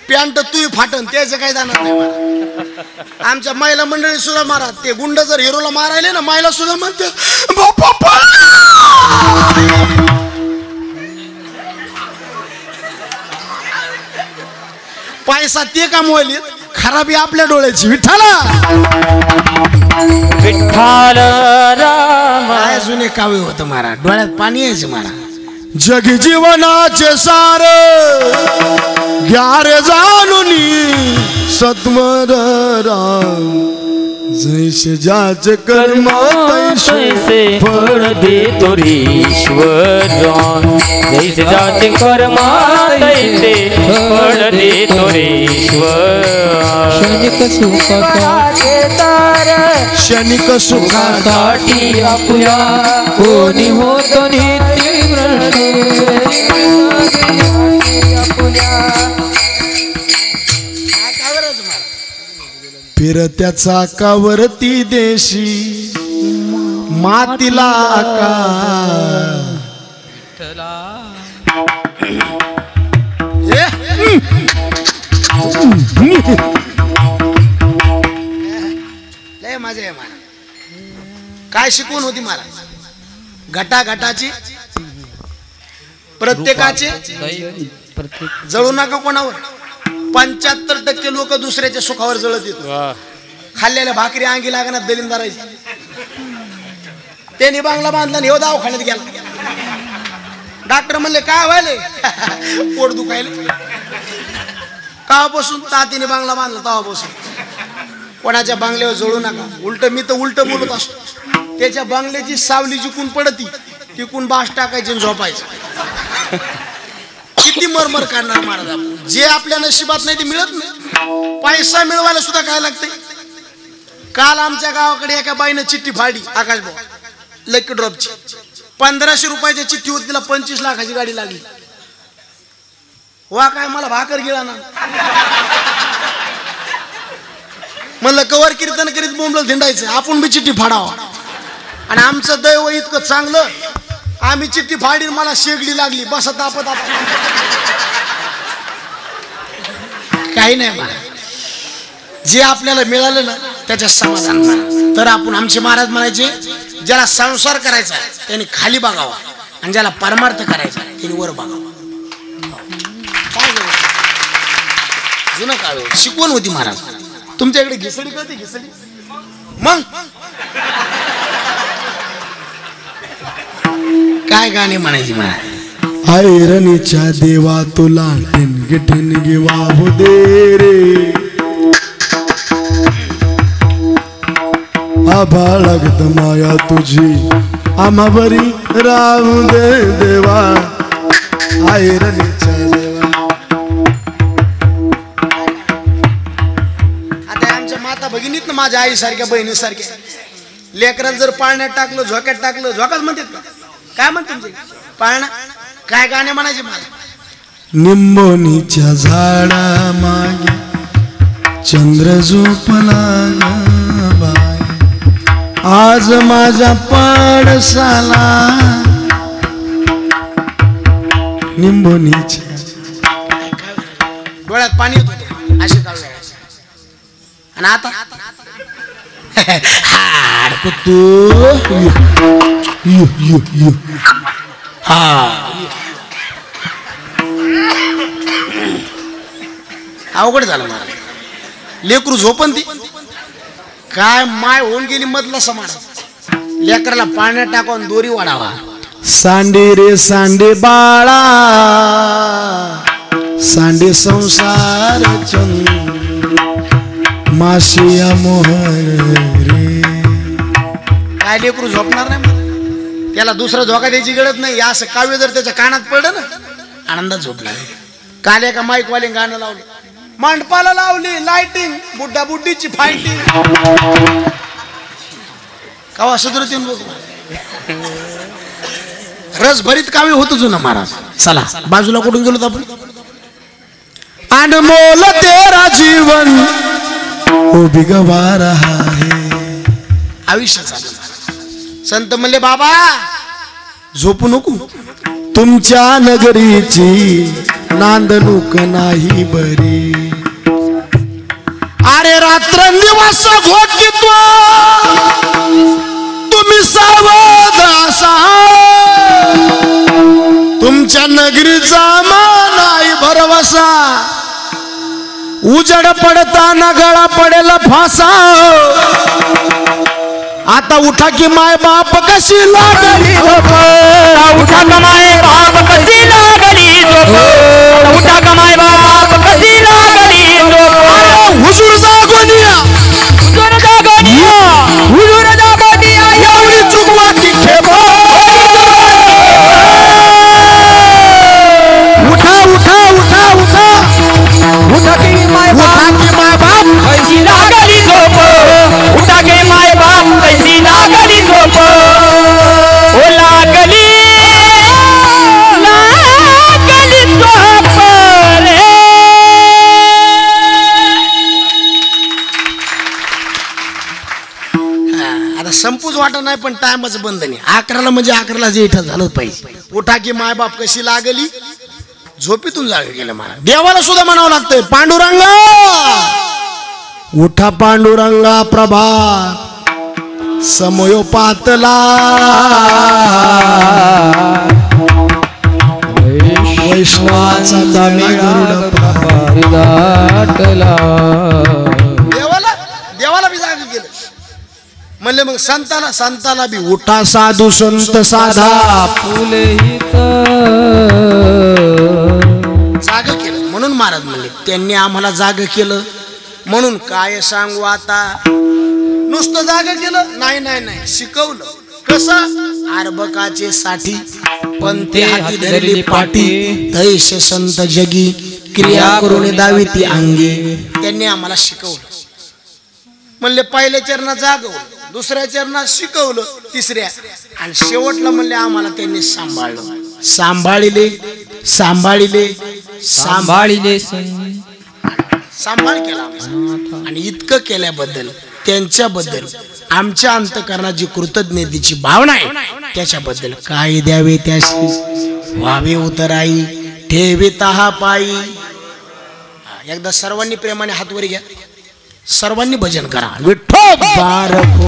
पॅन्ट तू फाटन त्याचं काय जाणार नाही. आमच्या महिला मंडळी सुद्धा मारा. ते गुंड जर हिरोला मारायले ना महिला सुद्धा म्हणते पैसा ते कमवायले खराबी आपल्या डोळ्याची. विठ्ठला विठ्ठल राम काय जुने काव्य होतं मारा. डोळ्यात पाणी यायचं मारा. जग जीवनाचे सार ग्यारे जाणूनी सत्वर राम जैसे ज्याचे कर्म तैसे फळ देतो रे ईश्वर. जैसे जाते कर्म तैसे फळ देतो रे ईश्वर. क्षणिक सुखासाठी क्षणिक सुखासाठी आपुया कोणी होतो नित्य फिरत्या चाकावरती देशी मातीला आकार. लय मजा आहे मला. काय शिकवून होती मला? घटाघटाची प्रत्येकाचे जळू नका कोणावर. 75% लोक दुसऱ्याच्या सुखावर जळत येतो. खाल्लेल्या भाकरी अंगी लागणार दलिंदारायची. त्याने बांगला बांधला आणि हे दवाखान्यात गेला. डॉक्टर म्हणले काय व्हायले? पोट दुखायले. कावापासून तातीने बांगला बांधला तेव्हापासून. कोणाच्या बांगल्यावर जळू नका. उलट मी तर उलट बोलत असतो. त्याच्या बांगल्याची सावली जिकून पडती तिकून बास टाकायची आणि झोपायचं. किती मरमर करणार महाराज आपण. जे आपल्या नशिबात नाही ते मिळत नाही. पैसा मिळवायला सुद्धा काय लागते. काल आमच्या गावाकडे एका बाईनं चिठ्ठी फाडली आकाश भाऊ लकी ड्रॉपची. 1500 रुपयाची चिठ्ठी होती. तिला 25 लाखाची गाडी लागली. वा काय मला भाकर गिळा ना. म्हणलं कवर कीर्तन करीत बोंबलं धिंडायचं आपण बी चिठ्ठी फाडावा. आणि आमचं दैव इतकं चांगलं आम्ही चिठ्ठी फाडली मला शेगडी लागली. बस तापत काही नाही मला. जे आपल्याला मिळालं ना त्याच्या समाधान म्हणा. तर आपण आमचे महाराज म्हणायचे ज्याला संसार करायचा त्याने खाली बघावा आणि ज्याला परमार्थ करायचा त्याने वर बघावा. जुनं काव्य शिकवण होती महाराज. तुमच्याकडे घिसडी कळते? घिसडी मग काय गाणे म्हणायची महाराज. ऐरणीच्या देवा तुला ठिणगी ठिणगी वाहू दे रे. आभाळगत माया तुझी आम्हावरी राहू दे देवा. ऐरणीच्या देवा. आता आमच्या माता भगिनीत ना माझ्या आईसारख्या बहिणीसारख्या लेकरात जर पाळण्यात टाकलं झोक्यात टाकलं झोकाच म्हणतात का? काय म्हणते पाळणा? काय गाणे म्हणायचे मला? निंबोनीच्या झाडा मागे चंद्र झोपला बाई आज माझ्या पडसाला. निंबोनीच्या डोळ्यात पाणी येत होते असे काळ. आणि आता हाड कुतू हा अवघड झालं मला. लेकरू झोपन ती काय माय होऊन गेली मधला समाज लेकराला पाण्यात टाकून दोरी वाढावा सांडे रे सांडे बाळा सांडे संसार माशिया मोहन रे काय लेकरू झोपणार नाही त्याला दुसरा धोका द्यायची गरज नाही असं काव्य जर त्याच्या कानात पडलं ना आनंदात झोपला काल एका माईक वाले गाणं लावलं मंडपाला लावली लाइटिंग बुड्डा बुड्डीची फायटिंग कावा सुधरतीन बघ रसभरीत काव्य होतं जुना महाराज चला बाजूला कुठून गेलो आपण अनमोल तेरा जीवन ओ बिगवा रहा है आयुष्याचा संत म्हणले बाबा झोपू नको तुमच्या नगरीची नांदणूक नाही बरी अरे रात्रंदिवस घोटितो तुम्ही सावध असा तुमच्या नगरीचा नाही भरवसा उजड पडताना गळा पडेल फासा आता उठा की माय बाप कशी लागली झोप उठा कमाय बाप कशी लागली झोप उठा कमाय बाप कशी लागली झोप हुजूर जागोनिया हुजूर जागोनिया हुजूर जागोनिया एवढी चुकवा की ठेव उठा उठा उठा उठा उठा की माय बाप कशी लागली झोप उठा की माय बाप कशी लागली झोप ओ लागली झोप रे आता संपूच वाटत नाही पण टाइमच बंद नाही 11ला म्हणजे 11ला जे इथं झालं पाहिजे उठा की माय बाप कशी लागली झोपेतून जागे गेले मला देवाला सुद्धा म्हणावं लागतंय पांडुरंगा उठा पांडुरंगा प्रभात समयो पातला वैष्णवाचा देवाला बी जागे गेलं म्हणले मग संताला बी उठा साधू संत साधा जाग केलं म्हणून महाराज म्हणले त्यांनी आम्हाला जाग केलं म्हणून काय सांगू आता नुसतं जाग केलं नाही नाही नाही शिकवलं कसं आरबकाचे साठी पंथे हाती धरली पाठी तैसे संत जगी क्रिया करून दावी ती अंगी त्यांनी आम्हाला शिकवलं म्हणले पहिल्या चरणात जागवलं दुसऱ्या चरणात शिकवलं तिसऱ्या आणि शेवटला म्हणले आम्हाला त्यांनी सांभाळलं सांभाळिले सांभाळिले सांभाळिले सांभाळ केला आणि इतकं केल्याबद्दल त्यांच्याबद्दल आमच्या अंतःकरणात जी कृतज्ञतेची भावना आहे त्याच्याबद्दल काय द्यावे त्याशी व्हावे उतराई ठेवे तहा पायी एकदा सर्वांनी प्रेमाने हात वर घ्या सर्वांनी भजन करा विठोबा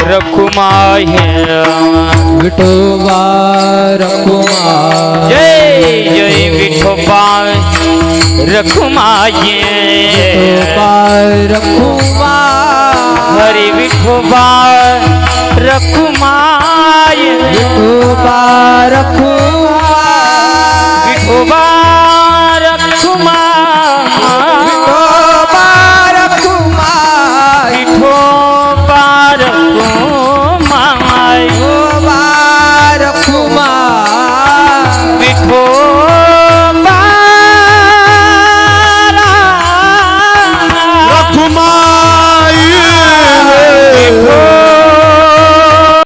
रखुमाय विठोबा रखुमाय जय जय विठोबा रखुमाय रखुमाय हरि विठोबा रखुमाय विठोबा रखुमाय विठोबा रखुमाय